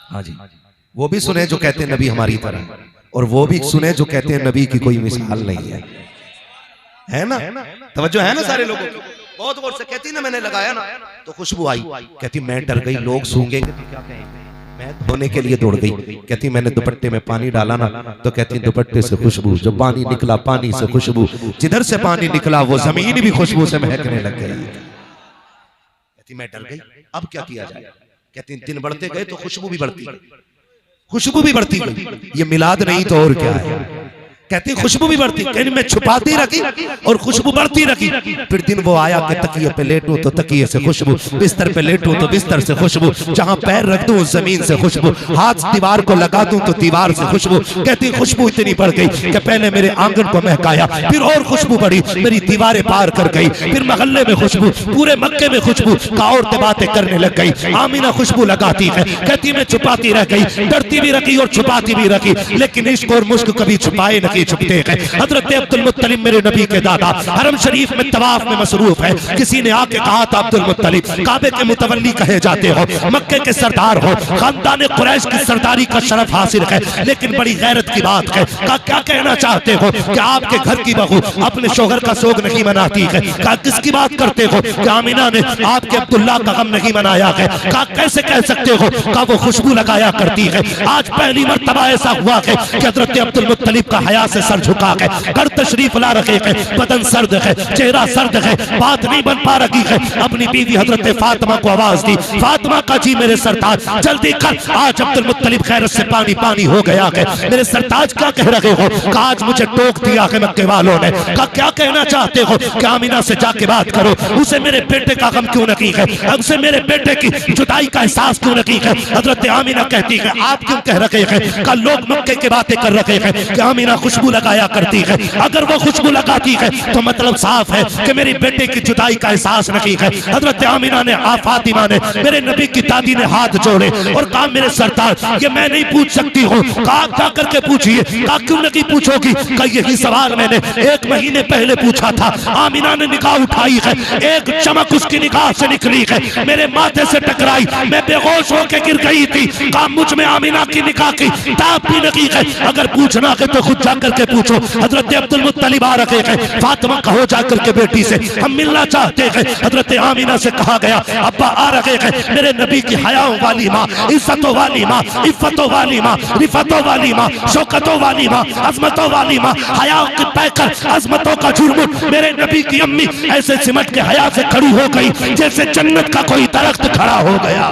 S1: हाँ जी, वो भी सुने जो कहते हैं नबी हमारी तरह, और वो भी सुने जो कहते हैं नबी की कोई मिसाल नहीं है ना। तवज्जो है ना सारे लोगों की। बहुत गौर से कहती ना मैंने लगाया ना तो खुशबू आई, कहती मैं डर गई लोग सूंघेंगे तो क्या कहेंगे, मैं धोने के लिए दौड़ गई। कहती मैंने दुपट्टे में पानी डाला ना तो कहती दुपट्टे से खुशबू, जो पानी निकला पानी से खुशबू, जिधर से पानी निकला वो जमीन भी खुशबू से महकने लग गई। कहती मैं डर गई, अब क्या किया जाए। कहती दिन बढ़ते गए तो खुशबू भी बढ़ती गई, खुशबू भी बढ़ती गई। ये मिलाद नहीं तो और क्या है। कहती खुशबू भी बढ़ती, कहती मैं छुपाती रखी और खुशबू बढ़ती रखी। फिर दिन वो आया कि तकिए पे लेटूं तो तकिए से खुशबू, बिस्तर पे लेटूं तो बिस्तर से खुशबू, जहां पैर रख दूं जमीन से खुशबू, हाथ दीवार को लगा दूं तो दीवार से खुशबू। कहती खुशबू इतनी बढ़ गई कि पहले मेरे आंगन को महकाया, फिर और खुशबू बढ़ी, मेरी दीवारें पार कर गई, फिर मोहल्ले में खुशबू, पूरे मक्के में खुशबू का, औरतें बातें करने लग गई। आमीना खुशबू लगाती है, कहती मैं छुपाती रह गई, डरती भी रखी और छुपाती भी रखी, लेकिन इश्क और मुश्क कभी छुपाए नहीं छुपते हैं। हजरत अब्दुल मुत्तलिब मेरे नबी के दादा हरम शरीफ में तवाफ में मसरूफ है। किसी ने आके कहा था अब्दुल मुत्तलिब काबे के मुतवल्ली कहे जाते हो, मक्के के सरदार हो, खानदान कुरैश की सरदारी का शरफ हासिल है, लेकिन बड़ी गैरत की बात है। का क्या कहना चाहते हो कि आपके घर की बहू अपने शोहर का सोग नहीं मनाती है। का किसकी बात करते हो कि आमीना ने आपके अब्दुल्ला का गम नहीं मनाया है। का कैसे कह सकते हो का वो खुशबू लगाया करती है। आज पहली मर्तबा ऐसा हुआ है कि हजरत अब्दुल मुत्तलिब का हया से सर झुका है, घर तशरीफ ला रखे हैं, बदन सर्द है, चेहरा सर्द है, बात नहीं बन पा रही है। अपनी बीवी हजरत फातिमा को आवाज दी, फातिमा का जी मेरे सरताज जल्दी कर, आज अब्दुल मुत्तलिब खैरत से पानी पानी हो गया है। मेरे सरताज क्या कह रहे हो। आज मुझे टोक दिया है मक्के वालों ने। का क्या कहना चाहते हो कि आमीना से जाके बात करो, उसे मेरे बेटे का गम क्यों नहीं है, उसे मेरे बेटे की जुदाई का एहसास क्यों नहीं है। हजरत आमीना कहती है आप क्यों कह रहे हैं। कल लोग मक्के की बातें कर रहे हैं कि आमीना खुश खुशबू लगाया करती है। अगर वो खुशबू लगाती है तो मतलब साफ है कि मेरी बेटे की जुदाई का एहसास नहीं है। हजरत आमिना ने, फातिमा ने, मेरे नबी की दादी ने हाथ जोड़े और कहा मेरे सरदार ये मैं नहीं पूछ सकती हूँ। कहा क्या करके पूछिए। कहा क्यों नहीं पूछोगी। कहा यही सवाल मैंने 1 महीने पहले पूछा था। आमिना ने निगाह उठाई है, एक चमक उसकी निगाह से निकली है, मेरे माथे से टकराई, मैं बेहोश होकर गिर गई थी। कहा मुझ में आमिना की निगाह की ताप भी नहीं है। अगर पूछना है तो खुद जाकर के पूछो। हजरत अब्दुल मुत्तलिब आ रखे हैं, फातिमा कहो जाकर के बेटी से हम मिलना चाहते हैं। हजरत आमिना से कहा गया अब्बा आ रहे हैं, मेरे नबी की हयाओं वाली माँ, इज्जतों वाली माँ, इफ्फतों वाली माँ, रिफतों वाली माँ, शौकतों वाली माँ, अजमतों वाली माँ, हयाओं की पैकर, अजमतों का झुरमुट, मेरे नबी की अम्मी ऐसे सिमट के हया से खड़ी हो गई जैसे जन्नत का कोई दरख्त खड़ा हो गया।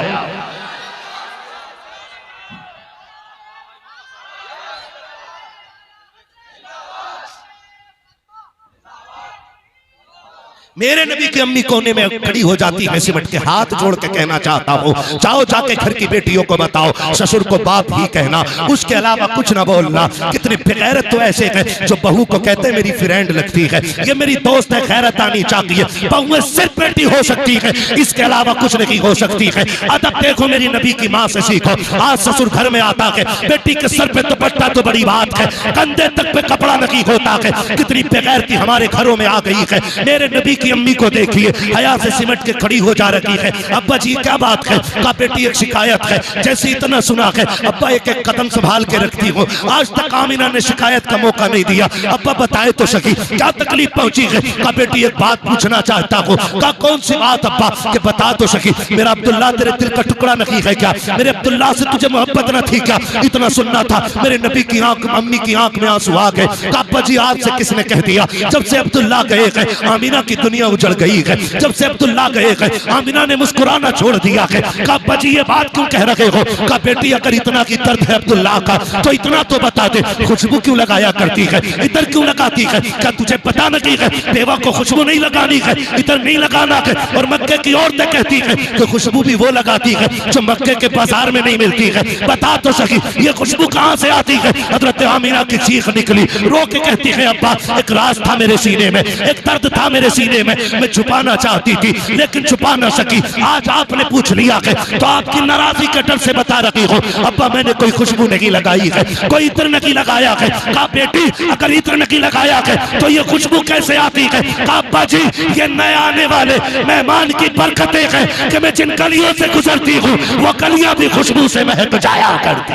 S1: मेरे नबी की अम्मी कोने में खड़ी हो जाती है, सिमट के हाथ जोड़ के कहना चाहता हूँ जाओ जाके घर की बेटियों को बताओ ससुर को बाप ही कहना, उसके अलावा कुछ ना बोलना। कितने बेगैरत तो ऐसे हैं जो बहू को कहते हैं मेरी फ्रेंड लगती है, ये मेरी दोस्त है, खैरत आनी चाहिए। बहुएं सिर्फ बेटी हो सकती है, इसके अलावा कुछ नहीं हो सकती है। अदब देखो मेरी नबी की माँ से सीखो। आज ससुर घर में आता है, बेटी के सर पे दुपट्टा तो बड़ी बात है, कंधे तक पे कपड़ा नहीं होता है। कितनी बेगैरती हमारे घरों में आ गई है। मेरे नबी की अम्मी को देखिए हया से सिमट के खड़ी हो जा रही है। अब्बा जी क्या बात है। का बेटी एक शिकायत है। जैसे इतना सुना है अब्बा एक एक कदम संभाल के रखती हो। आज तक आमिना ने शिकायत का मौका नहीं दिया। अब्बा बताए तो सही क्या तकलीफ पहुंची है। का बेटी एक बात पूछना चाहता हूँ। का कौन सी बात अब्बा के बता तो सही। मेरा अब्दुल्ला तेरे दिल का टुकड़ा नहीं है क्या। मेरे अब्दुल्ला से तुझे मोहब्बत न थी क्या। इतना सुनना था। मेरे नबी की आंख, अम्मी की आंख में आंसू आ गए। का अब्बा जी आपसे किसने कह दिया। जब से अब्दुल्ला गए हैं आमिना की दुनिया उजड़ गई है। जब से अब्दुल्ला गए हैं आमिना ने मुस्कुराना छोड़ दिया है। का अब्बा जी ये बात क्यों कह रहे हो। का बेटी अगर इतना की दर्द है अब्दुल्ला का तो इतना तो बता दे खुशबू क्यों लगाया करती है, इधर क्यों लगाती है। क्या तुझे पता नहीं है बेवा को खुशबू नहीं लगानी है, इधर नहीं लगाना है। और मक्के की औरतें कहती है कि खुशबू भी वो लगाती है जो मक्के के बाजार में नहीं मिलती है। बता तो सही ये खुशबू कहां से आती है। हजरत आमिना की चीख निकली, रो के कहती है अब्बा एक राज था मेरे सीने में, एक दर्द था मेरे सीने में, मैं छुपाना चाहती थी लेकिन छुपा ना सकी। आज आपने पूछ लिया है तो आपकी नाराजगी के डर से बता रही हो अब्बा मैंने कोई खुशबू नहीं लगाई है, कोई इत्र नहीं लगाया है। का बेटी अगर इत्र नहीं लगाया है तो ये खुशबू कैसे आती है। का अब्बा जी ये नए आने वाले मेहमान की बरकतें हैं कि मैं जिन गलियों से गुजरती हूँ वो गलियां भी खुशबू से महक जाया करती।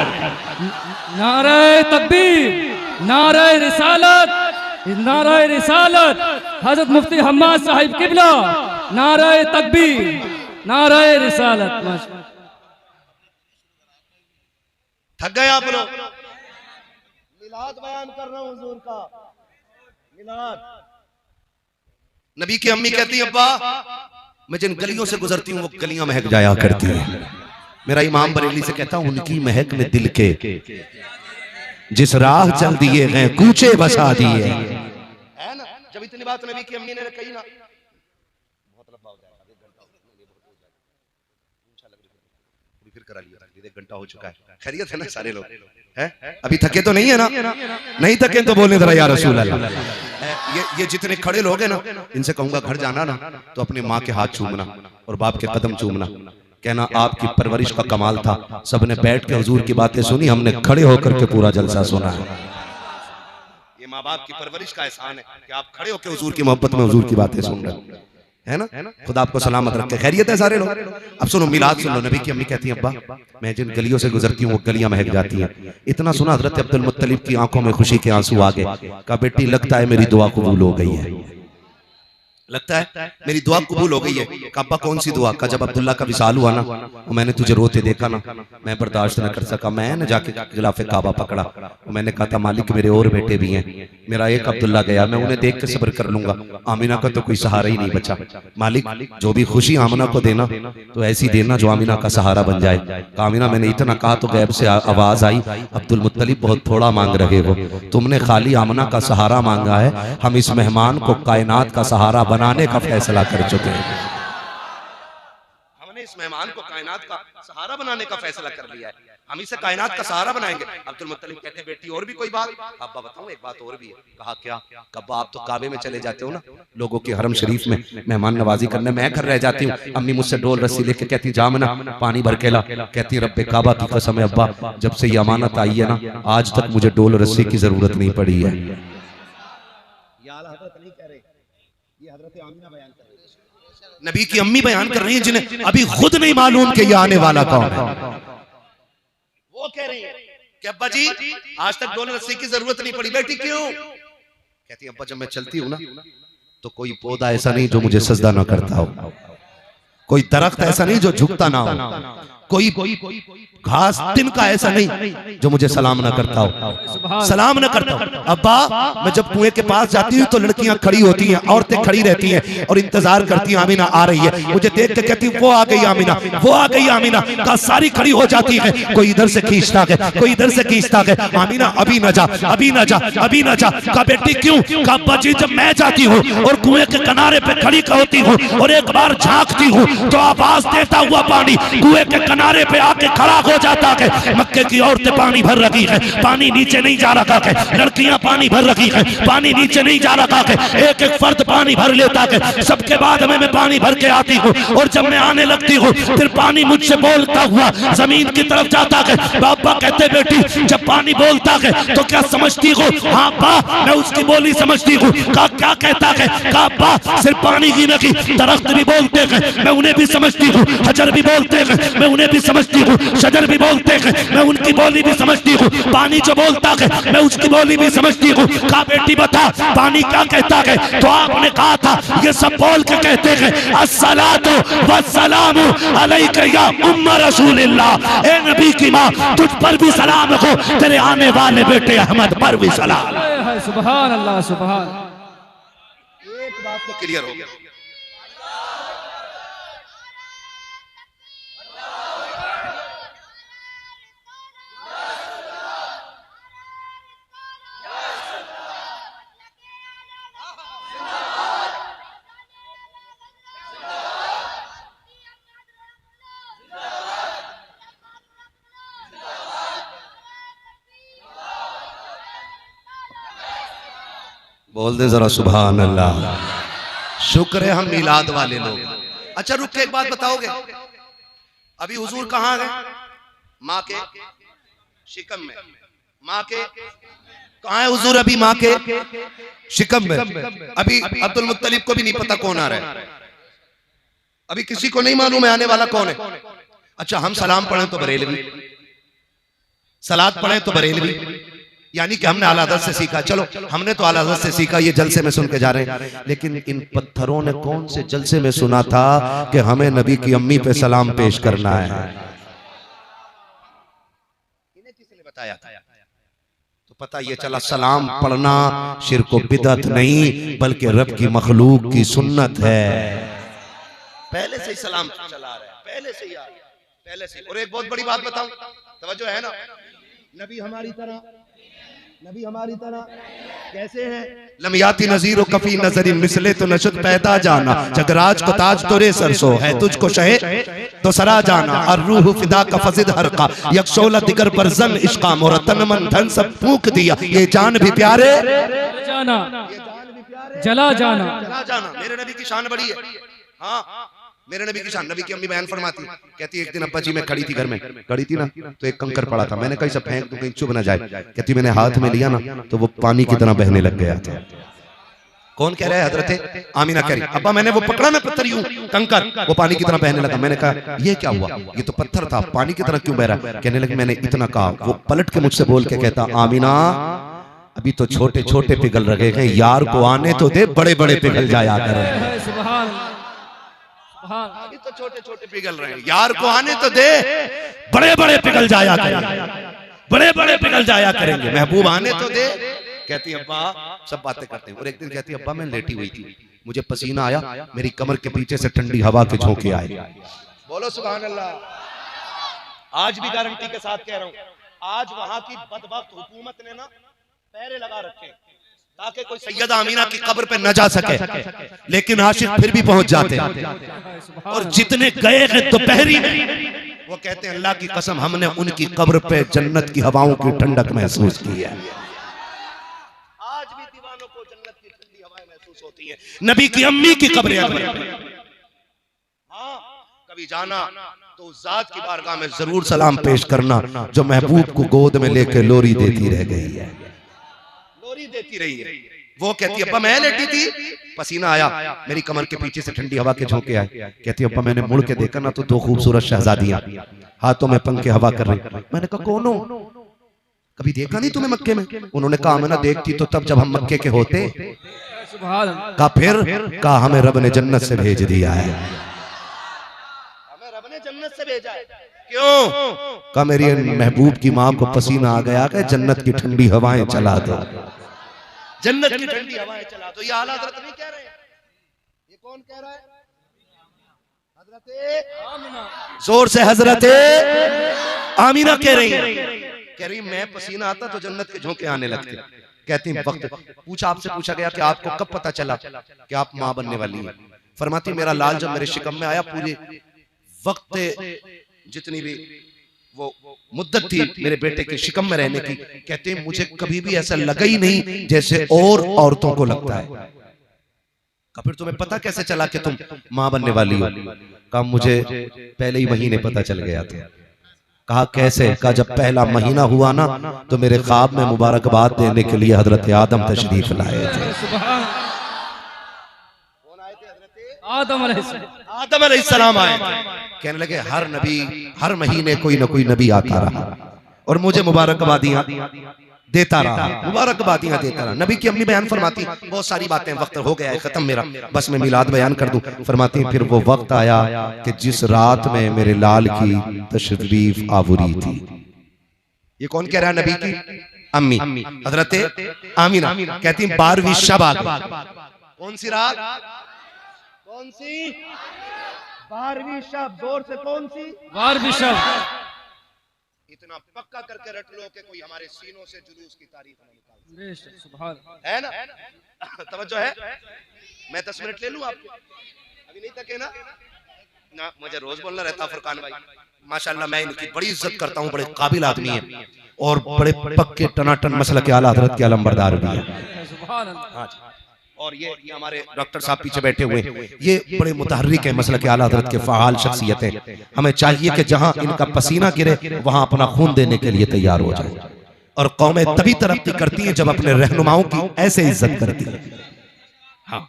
S2: नारे तकबीर, नारे रिसालत, नारे रिसालत, हजरत मुफ्ती हम्माद साहिब किबला, नारे तकबीर, नारे रिसालत।
S1: थक गए आप लोग। मिलाद बयान कर रहा हूं हुजूर का मिलाद। नबी की अम्मी कहती है अब्बा मैं जिन गलियों से गुजरती हूँ वो गलियां महक जाया करती हैं। मेरा इमाम बरेली से कहता हूं उनकी महक में दिल के जिस राह चल दिए गए कूचे बसा दिए है ना। जब इतनी बात नबी की अम्मी ने कही ना बहुत लंबा हो जाएगा, 1 घंटा फिर करा लिया, 1 घंटा हो चुका है। खैरियत है ना सारे लोग हैं। अभी थके तो नहीं है ना। नहीं थके तो बोलने जरा या रसूल अल्लाह। ये जितने खड़े लोग हैं ना इनसे कहूंगा घर जाना ना तो अपनी माँ के हाथ चूमना और बाप के कदम चूमना, कहना आपकी परवरिश का कमाल था। सबने बैठ के हुजूर की बातें सुनी, हमने खड़े होकर के पूरा जलसा सुना है। ये माँ बाप की परवरिश का एहसान है कि आप खड़े होकर हुजूर की मोहब्बत में हुजूर की बातें सुन रहे है ना। खुदा आपको सलामत रखे। खैरियत है सारे लोग। अब सुनो मिलाद सुन लो। नबी की अम्मी कहती है अब्बा मैं जिन गलियों से गुजरती हूँ वो गलियां महक जाती हैं। इतना सुना हजरत अब्दुल मुत्तलिब की आंखों में खुशी के आंसू आ गए। का बेटी लगता है मेरी दुआ कबूल हो गई है, लगता है मेरी दुआ कबूल हो गई है। अब्बा कौन सी दुआ। का जब अब्दुल्ला का विसाल हुआ ना मैंने तुझे रोते देखा ना मैं बर्दाश्त न कर सका, मैं न जाके गिलाफे काबा पकड़ा। मैंने कहा था मालिक मेरे और बेटे भी हैं, मेरा एक अब्दुल्ला गया, मैं उन्हें देख के सब्र कर लूंगा। आमिना का तो कोई सहारा ही नहीं बचा। मालिक जो भी खुशी आमिना को देना तो ऐसी देना जो आमिना का सहारा बन जाए। आमिना मैंने इतना कहा तो गैब से आवाज आई अब्दुल मुत्तलिब बहुत थोड़ा मांग रहे हो, तुमने खाली आमिना का सहारा मांगा है, हम इस मेहमान को कायनात का सहारा बनाने का फैसला कर चुके हैं। हमने इस मेहमान को कायनात का सहारा बनाने का फैसला कर लिया है। हम इसे कायनात का सहारा बनाएंगे। अब्दुल मुत्तलिब कहते हैं बेटी और भी कोई बात? अब्बा बताऊं एक बात और भी है। कहा क्या? कब्बा आप तो काबे में चले जाते हो ना, लोगों के हरम शरीफ में मेहमान नवाजी करने, मैं घर रह जाती हूँ। अम्मी मुझसे डोल रस्सी लेके कहती जामना पानी भर के ला। कहती रब्बे काबा की कसम है अब्बा, जब से ये अमानत आई है ना, आज तक मुझे डोल रस्सी की जरूरत नहीं पड़ी है। नबी की अम्मी बयान कर रही है जिन्हें अभी खुद नहीं मालूम कि ये आने वाला कौन है। वो कह रही है कि अब्बा जी आज तक डोल रस्सी की जरूरत नहीं पड़ी। बेटी क्यों? कहती है अब्बा जब मैं चलती हूँ ना तो कोई पौधा ऐसा नहीं जो मुझे सजदा ना करता हो, कोई दरख्त ऐसा नहीं जो झुकता ना हो, कोई घास तिनका ऐसा नहीं जो मुझे सलाम ना करता हो, सलाम ना करता हो। अब्बा मैं जब कुएं के पास जाती हूँ तो लड़कियां खड़ी होती हैं, औरतें खड़ी रहती हैं और इंतजार करती हैं आमीना आ रही है। मुझे देख के कहती वो आ गई आमीना, वो आ गई आमीना। का सारी खड़ी हो जाती है, कोई इधर से खींचता है, कोई इधर से खींचता है। आमीना अभी ना जा, अभी ना जा, अभी ना जा। का बेटी क्यों? का अब्बा जी जब मैं जाती हूँ और कुएं के किनारे पे खड़ी होती हूँ और एक बार झांकती हूँ तो आवाज देता हुआ पानी कुएं के किनारे पे आके खड़ा हो जाता है। मक्के की औरतें पानी भर रही है, पानी नीचे नहीं जा रहा है, लड़कियां पानी भर रही है, पानी नीचे नहीं जा रहा है। एक एक फर्द पानी भर लेता है, सबके बाद में मैं पानी भर के आती हूँ और जब मैं आने लगती हूँ फिर पानी मुझसे बोलता हुआ जमीन की तरफ जाता है। बाबा कहते बेटी जब पानी बोलता है तो क्या समझती हो? हाँ बा मैं उसकी बोली समझती हूँ। का क्या कहता है? का बा सिर्फ पानी ही नहीं, दरख्त भी बोलते हैं, मैं उन्हें भी समझती हूँ। हजर भी बोलते हैं, मैं उन्हें भी समझती हूँ। शजर भी बोलते हैं, मैं उनकी बोली भी समझती हूँ। पानी जो बोलता है मैं उसकी बोली भी समझती हूँ। का बेटी बता पानी क्या कहता है? तो आपने कहा था ये सब बोल के कहते हैं अस्सलातु वस्सलामु अलैका या उम्म रसूलिल्लाह। ए नबी की माँ तुझ पर भी सलाम हो, तेरे आने वाले बेटे अहमद पर भी सलाम।
S2: सुभान अल्लाह सुभान।
S1: एक बात तो क्लियर हो गया। बोल दे जरा सुभान अल्लाह। शुक्र है हम मिलाद वाले लोग। अच्छा रुक के एक बात बताओगे, अभी हुजूर कहाँ गए? माँ के शिकम में। माँ के कहाँ है हुजूर? अभी माँ के शिकम में। अभी अब्दुल मुत्तलिब को भी नहीं पता कौन आ रहा है, अभी किसी को नहीं मालूम है आने वाला कौन है। अच्छा हम सलाम पढ़े तो बरेलवी, सलात पढ़े तो बरेलवी, यानी कि हमने आला हज़रत से सीखा। चलो हमने तो आला हज़रत से सीखा, ये जलसे में सुन के जा रहे हैं। लेकिन इन पत्थरों ने कौन से जलसे में सुना था कि हमें नबी की अम्मी पे सलाम पेश करना है? इन्हें किसने बताया? तो पता ये चला सलाम पढ़ना शिर्क व बिदअत नहीं बल्कि रब की मखलूक की सुन्नत है। पहले से ही सलाम चला रहा है, पहले से ही, पहले से। और एक बहुत बड़ी बात बताऊं, तवज्जो है ना? नबी हमारी तरह कैसे है? लमियाती नजीर कफी नजरी मिसले तो नशद पैदा जाना, जगराज को ताज तोरे सरसो है, तुझको शहे तो सरा जाना। और रूह फिदा का फजिद हर का यकशोला दिगर पर जन इश्का मोरा, तन मन धन सब फूंक दिया, ये जान भी प्यारे
S2: जाना, जला जाना।
S1: मेरे नबी की शान बड़ी है। हाँ मेरे नबी की शान। नबी की अम्मी बयान फरमाती, कहती एक दिन अब्बा जी मैं खड़ी थी, घर में खड़ी थी ना, तो एक कंकर पड़ा था, मैंने कहीं से फेंक दूं कहीं चुभ ना जाए। कहती मैंने हाथ में लिया ना तो वो पानी की तरह बहने लग गया था। कौन कह रहा है? हजरत आमीना कह रही, अब्बा मैंने वो पकड़ा ना पत्थर यूं कंकर, वो पानी की तरह बहने लगा। मैंने कहा ये क्या हुआ? ये तो पत्थर था, पानी की तरह क्यों बह रहा है? कहने लगे मैंने इतना कहा। वो पलट के मुझसे बोल के कहता आमीना अभी तो छोटे छोटे पिघल रहे हैं, यार को आने तो दे, बड़े बड़े पिघल जाया करें। अभी तो छोटे छोटे पिघल रहे हैं, यार को आने तो दे, बड़े बड़े पिघल जाया करेंगे, बड़े बड़े पिघल जाया करेंगे। महबूब आने तो दे। कहती अब्बा सब बातें करते हैं। और एक दिन कहती अब्बा मैं लेटी हुई थी, मुझे पसीना आया, मेरी कमर के पीछे से ठंडी हवा के झोंके आए। बोलो सुभान अल्लाह। आज भी गारंटी के साथ कह रहा हूँ, आज वहां की बदबख्त हुकूमत ने ना पैरे लगा रखे ताकि कोई सैयदा आमीना की कब्र पे न जा सके, लेकिन आशिक फिर भी पहुंच जाते हैं। और जितने गए हैं दोपहरी में वो कहते हैं अल्लाह की कसम हमने उनकी कब्र पे जन्नत की हवाओं की ठंडक महसूस की है। आज भी दीवानों को जन्नत की ठंडी हवाएं महसूस होती हैं। नबी की अम्मी की कब्र हाँ, कभी जाना तो उस जात की बारगाह में जरूर सलाम पेश करना जो महबूब को गोद में लेकर लोरी देती रह गई है, लोरी देती रही है। वो कहती है अब्बा मैं लेटी थी, पसीना आया, मेरी कमर के पीछे से ठंडी हवा के झोंके आए। कहती है अब्बा मैंने मुड़ के देखा ना तो दो खूबसूरत शहजादियां हाथों में पंखे हवा कर रही। मैंने कहा कौन हो, कभी देखा नहीं तुम्हें मक्के में? उन्होंने कहा मैं ना देखती तो तब जब हम मक्के के होते। कहा फिर? कहा हमें रब ने जन्नत से भेज दिया है, हमें रब ने जन्नत से भेजा है। क्यों? कहा मेरी महबूब की माँ को पसीना आ गया कि जन्नत की ठंडी हवाएं चला दो, जन्नत की ठंडी हवाएं चला दो। ये आला हजरत नहीं कह रहे हैं, ये कौन कह रहा है? हजरत जोर से हजरत आमीना कह रही है, कह रही मैं पसीना आता तो जन्नत के झोंके आने लगते। कहती वक्त पूछा, आपसे पूछा गया कि आपको कब पता चला कि आप माँ बनने वाली हैं? फरमाती मेरा लाल जब मेरे शिकम में आया, पूरे वक्त जितनी भी वो मुद्दत थी मेरे बेटे के शिकम में रहने की, कहते हैं मुझे कभी भी ऐसा लगा ही नहीं जैसे और औरतों को लगता है। फिर तुम्हें पता कैसे चला कि तुम मां बनने वाली हो? कहा मुझे पहले ही महीने पता चल गया था। कहा कैसे? कहा जब पहला महीना हुआ ना तो मेरे ख्वाब में मुबारकबाद देने के लिए हजरत आदम तशरीफ लाए थे। आदम अलैहिस्सलाम आए, कहने लगे हर नबी हर महीने कोई ना कोई नबी आता रहा और मुझे मुबारकबादियां देता रहा, मुबारकबादियां देता रहा। नबी की अम्मी बयान फरमाती बहुत सारी बातें, वक्त हो गया है खत्म मेरा, बस मैं मिलाद बयान कर दूं। फरमाती फिर वो वक्त आया कि जिस रात में मेरे लाल की तशरीफ आवरी थी। ये कौन कह रहा है? नबी की अम्मी हजरत आमीना कहती 12वीं शब आ गई। कौन सी रात? कौन सी? 12वीं शब। जोर से कौन सी? 12वीं शब। इतना पक्का करके रट लो कि कोई हमारे सीनों से जुलूस की तारीफ न निकाल। सुभान है ना? तवज्जो है? मैं 10 मिनट ले लूं आपको? अभी नहीं तके ना मुझे रोज बोलना रहता फुरकान भाई। माशाल्लाह मैं इनकी बड़ी इज्जत करता हूँ, बड़े काबिल आदमी है और बड़े पक्के टनाटन मसलक के आला हजरत के अलमबरदार भी है। और ये हमारे डॉक्टर साहब पीछे बैठे हुए, ये बड़े मुतहर्रिक है, मसलक के आला हजरत के फ़आल शख्सियत है। हमें चाहिए कि जहां इनका पसीना गिरे वहां अपना खून देने के लिए तैयार हो जाए। और कौमें तभी तरक्की करती हैं जब अपने रहनुमाओं की ऐसे इज्जत करती है। हाँ,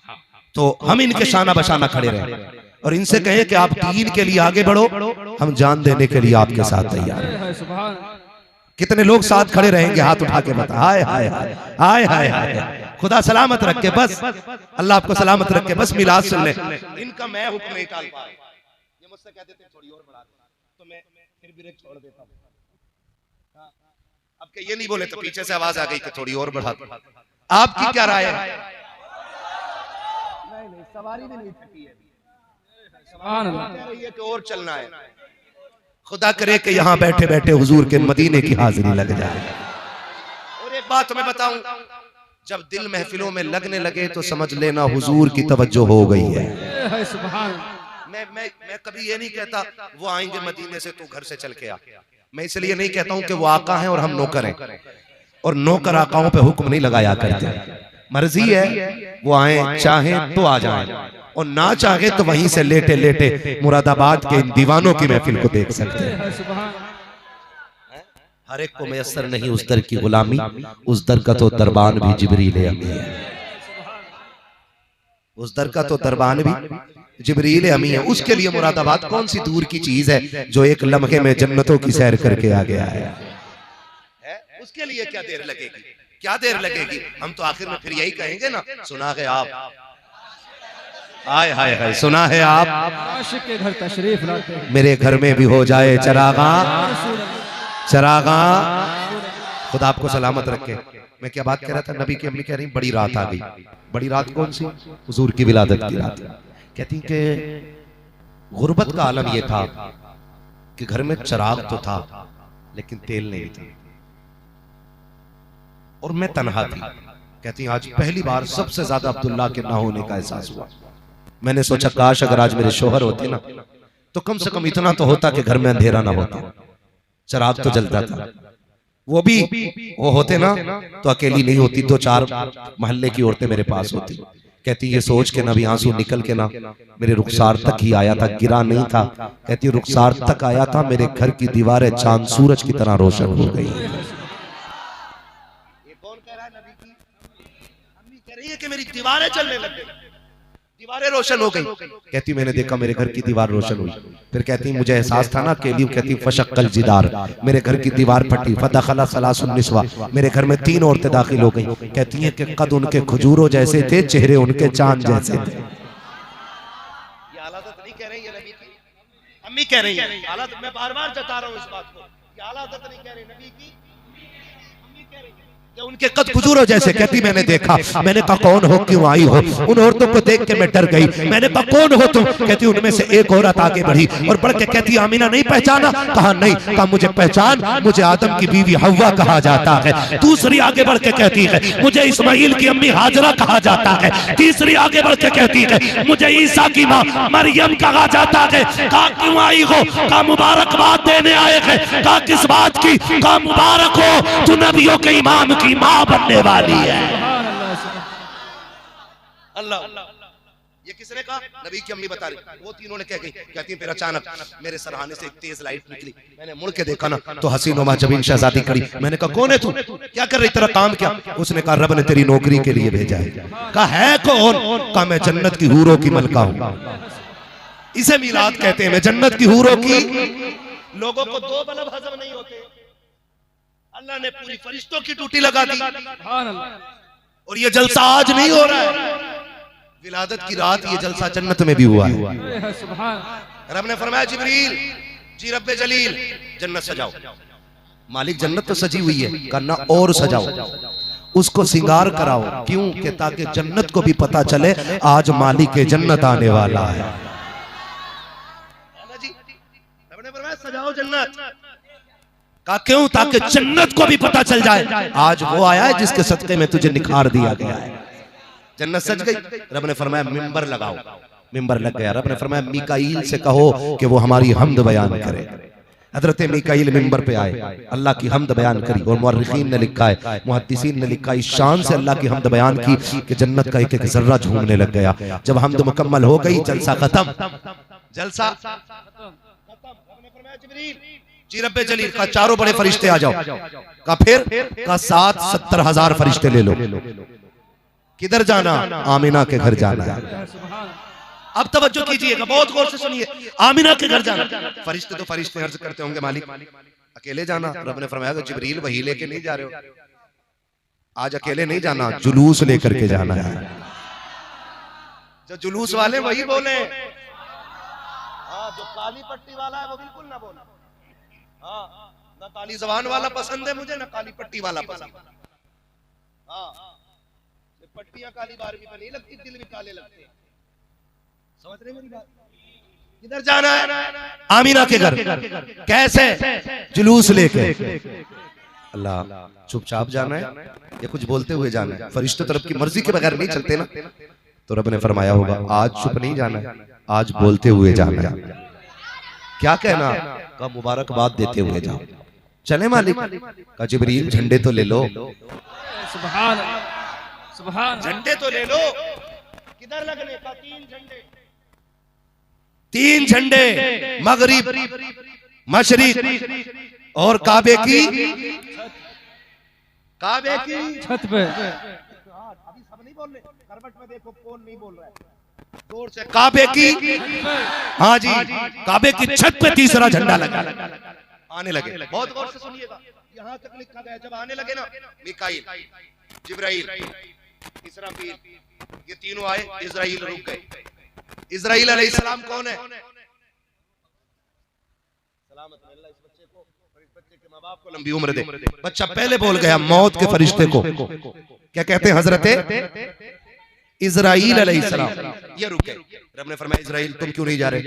S1: तो हम इनके शाना बशाना खड़े रहें और इनसे कहें कि आप दीन के लिए आगे बढ़ो, हम जान देने के लिए आपके साथ तैयार हैं। कितने लोग साथ खड़े रहेंगे? हाथ उठा के बता। हाय हाय हाय हाय हाय हाय। खुदा सलामत रखे, बस अल्लाह आपको सलामत रखे, बस मिलाद सुन ले। इनका मैं हुक्म नहीं टाल पा रहा। ये मुझसे कहते थे थोड़ी और बढ़ा दे, तो मैं फिर ब्रेक छोड़ देता हूं। अब के ये नहीं बोले तो पीछे से आवाज आ गई कि थोड़ी और बढ़ा दो। आपकी क्या राय है? नहीं, सवारी भी नहीं थकी है, सुभान अल्लाह, कि और चलना है। खुदा करे कि यहाँ बैठे बैठे हुजूर के मदीने की हाजिरी लग जाए। और एक बात मैं बताऊं, जब दिल महफिलों में लगने लगे तो समझ लेना हुजूर की तवज्जो हो गई है। मैं कभी ये नहीं कहता वो आएंगे मदीने से तो घर से चल के आ। मैं इसलिए नहीं कहता हूं कि वो आका हैं और हम नौकर हैं, और नौकर आकाओं पे हुक्म नहीं लगाया करते। मर्जी है वो आए, चाहे तो आ जाए, और ना चाहे तो वहीं से लेटे लेटे मुरादाबाद के इन दीवानों की महफिल को देख सकते हैं। हर एक को मैसर नहीं उस दर की गुलामी, उस दर का तो दरबान भी जिब्रील अमी है। उस दर का तो दरबान भी जिब्रील अमी है। उसके लिए मुरादाबाद कौन सी दूर की चीज है जो एक लम्हे में जन्नतों की सैर करके आ गया है? उसके लिए क्या देर लगेगी, क्या देर लगेगी? हम तो आखिर में फिर यही कहेंगे ना, सुना है आप, हाय हाय हाय, सुना है आप, आशिक के घर तशरीफ लाते हैं, मेरे घर में भी हो जाए चरागा चरागा। खुदा आपको सलामत रखे। मैं क्या बात कह रहा था? नबी की अम्मी कह रही बड़ी रात आ गई। बड़ी रात कौन सी? हुजूर की विलादत की रात। कहती कि गुर्बत का आलम यह था कि घर में चराग तो था लेकिन तेल नहीं था, और मैं तन्हा थी। कहती आज पहली बार सबसे ज्यादा अब्दुल्ला के ना होने का एहसास हुआ। मैंने सोचा काश अगर आज मेरे शोहर होते ना तो कम से कम इतना तो होता कि घर में अंधेरा ना होता, चराग तो जलता था। वो भी वो होते ना तो अकेली नहीं होती, 2-4 मोहल्ले की औरतें मेरे पास होती। कहती ये सोच के ना भी आंसू निकल के ना मेरे रुखसार तक ही आया था, गिरा नहीं था। कहती रुखसार तक आया था, मेरे घर की दीवारें चांद सूरज की तरह रोशन हो गई। ये कौन कह रहा है? नबी की अम्मी कह रही है कि मेरी दीवारें चलने लग गई, दीवारें रोशन हो गई। कहती मैंने देखा मेरे घर की दीवार रोशन हुई। फिर कहती मुझे एहसास था ना अकेली। कहती फशक्कल जिदार, मेरे घर की दीवार फटी। फदखला सलासुन निस्वा, मेरे घर में 3 औरतें दाखिल हो गई। कहती हैं कि कद उनके खजूरों जैसे थे, चेहरे उनके चांद जैसे थे। ये हालत नहीं कह रही है नबी की, अम्मी कह रही है। हालत मैं बार-बार जता रहा हूं इस बात को, ये हालत नहीं कह रही नबी की, अम्मी कह रही है कि उनके कद खजूरों जैसे। कहती मैंने देखा, मैंने कहा कौन हो, क्यों आई हो? उन औरतों को देख के मैं डर गई। मैंने कहा कौन हो तुम? कहती उनमें से एक औरत आगे बढ़ी और बढ़ के कहती आमीना नहीं पहचाना? कहा नहीं। कहा मुझे पहचान, मुझे आदम की बीवी हव्वा कहा जाता है। दूसरी आगे बढ़ के कहती है मुझे इस्माइल की अम्मी हाजरा कहा जाता है। तीसरी आगे बढ़ के कहती है मुझे ईसा की माँ मरियम कहा जाता है। कहा क्यों आई हो? कहा मुबारकबाद देने आए हैं। कहा किस बात की? कहा मुबारक हो, तू नबियों के इमाम की माँ बनने वाली है। अल्लाह, ये किसने कहा? नबी की अम्मी बता रही। वो तीनों ने कह गई। कहती फिर अचानक मेरे सरहाने से एक तेज लाइट निकली। मैंने मुड़ के देखा ना तो हसीनुमा जबीन शहजादी खड़ी। मैंने कहा कौन है तू, क्या कर रही, तेरा काम क्या? उसने कहा रब ने तेरी नौकरी के लिए भेजा है। कहा है कौन? कहा मैं जन्नत की हूरों की मलका हूं। इसे मिलाद कहते हैं। मैं जन्नत की हूरों की। लोगों को 2 बल्ब हजम नहीं होते, अल्लाह ने पूरी फरिश्तों की ड्यूटी लगा दी। और ये जलसा आज नहीं हो रहा है, विलादत की रात ये जलसा जन्नत में भी हुआ है। रब ने फरमाया जिब्रील जी रब्बे जलील जन्नत सजाओ। मालिक जन्नत तो सजी हुई है, करना और सजाओ, उसको सिंगार कराओ। क्यों? कि ताकि जन्नत को भी पता चले आज मालिक के जन्नत आने वाला है। रब ने फरमाया सजाओ जन्नत। कहा क्यों? ताकि जन्नत को भी पता चल जाए आज वो आया है जिसके सदके में तुझे निखार दिया गया है। जन्नत सज गई। रब ने फरमाया मिंबर लगाओ। मिंबर लग गया। रब ने फरमाया मीकाईल से कहो कि वो हमारी हम्द बयान करे। हजरत मीकाईल मिंबर पे आए, अल्लाह की हम्द बयान करी। और मुअर्रिखीन ने लिखा है, मुहद्दिसीन ने लिखा इस शान से अल्लाह की हम्द बयान की कि जन्नत का एक एक जर्रा झूमने लग गया। जब हम्द मुकम्मल हो गई, जलसा खत्म। जलसा जी रब्बे जलील का 4 बड़े फरिश्ते आ जाओ। का फिर का 70,000 फरिश्ते ले लो। किधर जाना? आमिना के घर जाना है। अब तवज्जो कीजिएगा, बहुत गौर से सुनिए। आमिना के घर जाना। फरिश्ते तो फरिश्ते अर्ज करते होंगे मालिक अकेले जाना? रब ने फरमाया तो जिब्रील वही लेके नहीं जा रहे हो, आज अकेले नहीं जाना, जुलूस लेकर के जाना है। जो जुलूस वाले वही बोले, जो काली पट्टी वाला है वो बिल्कुल ना बोले। हाँ, ना काली जबान वाला पसंद है मुझे, ना काली पट्टी वाला पसंद। हाँ, पट्टियां काली बारहवीं पे नहीं लगती, दिल भी काले लगते हैं। समझ रहे मेरी बात? किधर जाना है? आमीना के घर। कैसे? जुलूस लेके। अल्लाह, चुपचाप जाना है या कुछ बोलते हुए जाना है? फरिश्ते तो रब की मर्जी के बगैर नहीं चलते ना। तो रब ने फरमाया होगा आज चुप नहीं जाना है, आज बोलते हुए जाना है। क्या कहना? का मुबारकबाद देते हुए जाओ। चले मालिक? का जिब्रील झंडे तो ले लो।
S2: सुभान सुभान,
S1: झंडे तो ले लो। किधर लगने का? 3 झंडे, मगरिब, मशरिक और काबे की छत पे। अभी सब नहीं बोल रहे, करवट में देखो कौन नहीं बोल रहा है जोर से। काबे की, हाँ जी, काबे की छत पे तीसरा झंडा लगा। आने लगे, बहुत गौर से सुनिएगा। यहाँ तक लिखा गया जब आने लगे ना मीकाईल, जिब्राइल, इसराफील, ये तीनों आए, इजराइल रुक गए। इजराइल अलैहिस्सलाम कौन है? सलामत अल्लाह इस बच्चे को और इस बच्चे के माँ बाप को लंबी उम्र दे। बच्चा पहले बोल गया मौत के फरिश्ते को। क्या कहते हैं? हजरते इजराइल अलैहिस्सलाम। ये रुक गए। रब ने फरमाया इजराइल तुम क्यों नहीं जा रहे?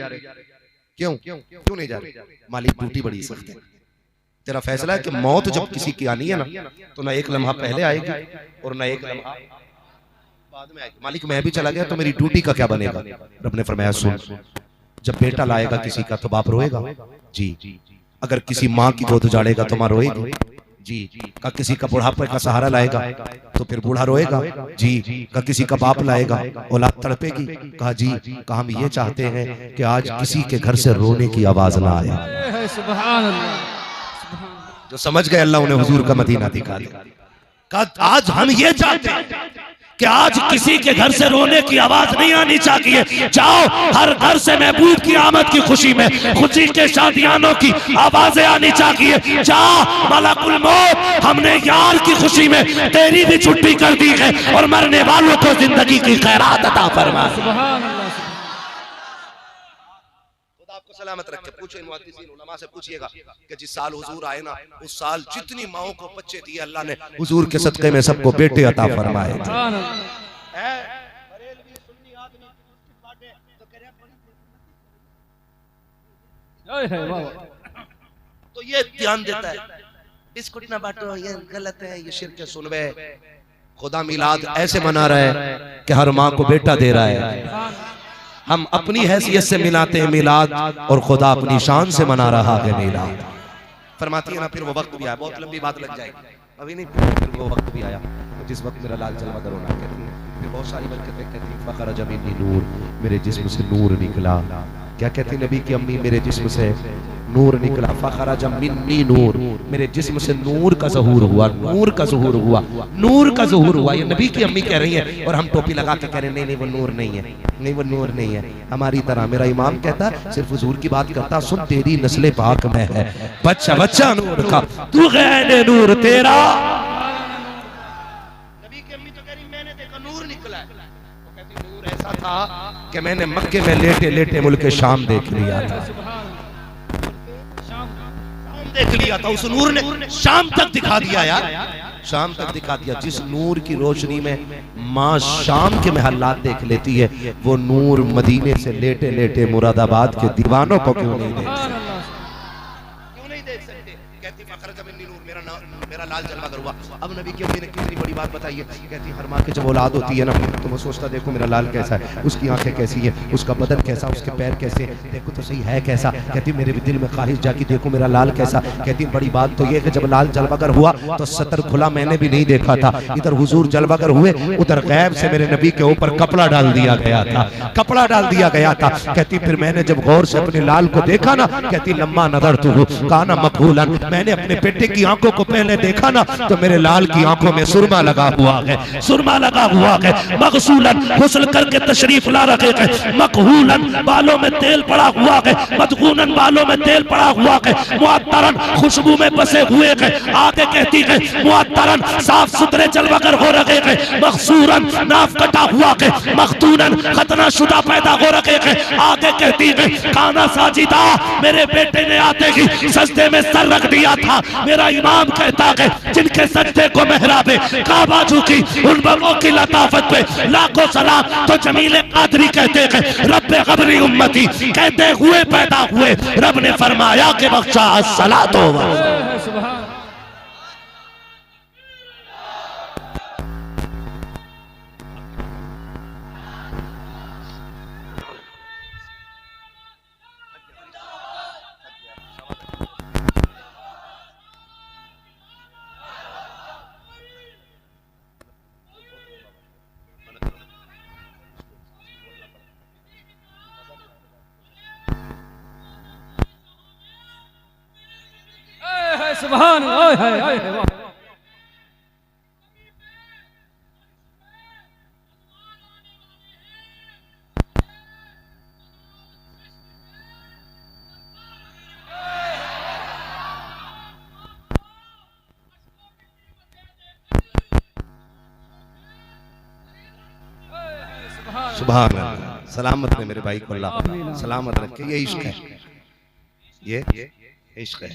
S1: क्यों नहीं जा रहे? मालिक ड्यूटी बड़ी सख्त है। तेरा फैसला है कि मौत जब किसी की आनी है ना तो ना एक लम्हा पहले आएगी और ना एक लम्हा बाद में आएगी। मालिक मैं भी चला गया तो मेरी ड्यूटी का क्या बनेगा? रब ने फरमाया सुन, जब बेटा लाएगा किसी का तो बाप रोएगा जी। अगर किसी माँ की गोद उजाड़ेगा तो माँ रोएगी जी। का किसी का बुढ़ापे का सहारा लाएगा तो फिर बूढ़ा रोएगा जी। का किसी का बाप लाएगा औलाद तड़पेगी। कहा जी, का हम ये चाहते हैं कि आज किसी के घर से रोने की आवाज ना आए।
S2: सुभान अल्लाह।
S1: जो समझ गए अल्लाह उन्हें हुजूर का मदीना दिखा दिया। कहा आज हम ये चाहते हैं कि आज किसी के घर से रोने की आवाज नहीं आनी चाहिए। जाओ हर घर से महबूब की आमद की खुशी में खुशी के शादियानों की आवाजें आनी चाहिए। जाओ मलकुल मौत, हमने यार की खुशी में तेरी भी छुट्टी कर दी है और मरने वालों को जिंदगी की खैरात अता फरमा।
S2: सुभान अल्लाह।
S1: आपको सलामत रखे। पूछो इन मुहद्दिसीन उलमा से पूछिएगा कि जिस साल हुजूर आए ना उस साल जितनी माओं को बच्चे दिए अल्लाह ने हुजूर के सदक़े में सबको बेटे अता फरमाए।
S2: सुभान अल्लाह।
S1: तो ये ध्यान देता है बिस्कुट ना बांटो, ये गलत है, ये शिर्क है। सुनवे खुदा मिलाद ऐसे मना रहा है कि हर माँ को बेटा दे रहा है। हम अपनी हैसियत से मिलाते हैं मिलाद और खुदा अपनी शान से मना रहा है मिलाद। फरमाती है ना फिर वो वक्त भी आया, बहुत लंबी बात लग जाएगी अभी नहीं, फिर वो वक्त भी आया जिस वक्त मेरा लाल जलवा करो ना कहती है। फिर बहुत सारी बरकतें कहती है फ़खरज मिन्नी नूर, मेरे जिस्म से नूर निकला। क्या कहती नबी की अम्मी, मेरे जिस्म से नूर निकला। फ़खरज मिन्नी नूर, मेरे जिस्म से नूर का ज़हूर हुआ, नूर का ज़हूर हुआ, नूर का ज़हूर हुआ। ये नबी की अम्मी कह रही है और हम टोपी लगा के कह रहे हैं नहीं नहीं वो नूर नहीं है, नहीं वो नूर नहीं है। हमारी तरह मेरा इमाम कहता सिर्फ हुजूर की बात करता, सुन तेरी नस्ले पाक में है बच्चा बच्चा नूर का, तू गैर नूर तेरा। नबी की अम्मी तो कह रही मैंने देखा नूर निकला है। वो कहती नूर ऐसा था कि मैंने मक्के में लेटे लेटे मुल्क शाम देख लिया था, देख लिया था। उस नूर ने शाम तक दिखा दिया यार, शाम तक दिखा दिया। जिस नूर की रोशनी में माँ शाम के महल्लात देख लेती है वो नूर मदीने से लेटे लेटे मुरादाबाद के दीवानों को क्यों नहीं देख सकते? क्यों नहीं देख सकते? कहती फ़खरज मिन्नी नूर, मेरा लाल जलवा कर हुआ। अब नबी की अम्मी ने कितनी बड़ी बात बताई है। कहती हर माँ की जब औलाद होती है ना तो वो सोचता देखो मेरा लाल कैसा है, उसकी आंखें कैसी है, उसका बदन कैसा, उसके पैर कैसे, देखो तो सही है कैसा। कहती मेरे भी दिल में ख्वाहिश जागी देखो मेरा लाल कैसा। कहती बड़ी बात तो ये कि जब लाल जलवागर हुआ तो सतर खुला मैंने भी नहीं देखा था। इधर हुजूर जलवागर हुए, उधर गैब से मेरे नबी के ऊपर कपड़ा डाल दिया गया था, कपड़ा डाल दिया गया था। कहती फिर मैंने जब गौर से अपने लाल को देखा ना, कहती लम्मा नजर तू काना मकबूलन, मैंने अपने बेटे की आंखों को पहले देखा ना तो मेरे लाल की आंखों में सुरमा लगा हुआ है, सुरमा लगा हुआ है। मगसूलन गुस्ल करके तशरीफ ला रखे हैं, मकहूलन बालों में तेल पड़ा हुआ है, मदगूनन बालों में तेल पड़ा हुआ है, मुअत्तरन खुशबू में बसे हुए हैं। आगे कहती है मुअत्तरन साफ सुथरे जलवागर हो रखे हैं, मखसूरन नाफ कटा हुआ है, मखतूनन खतना शुदा पैदा हो रखे हैं। आगे कहती है खाना साजिदा, मेरे बेटे ने आते ही सजदे में सर रख दिया था। मेरा इमाम कहता है जिनके सजदे को मेहराबे काबा झुकी उन बगों की लताफत पे लाखों सलाम। तो जमील कादरी कहते हैं रब्बे ग़बरी उम्मती, कहते हुए पैदा हुए रब ने फरमाया कि बख्शा अस्सलातो व
S2: सुभान अल्लाह।
S1: सुभान अल्लाह। सलामत रहे मेरे भाई को अल्लाह सलामत रखे। ये इश्क है, ये इश्क है,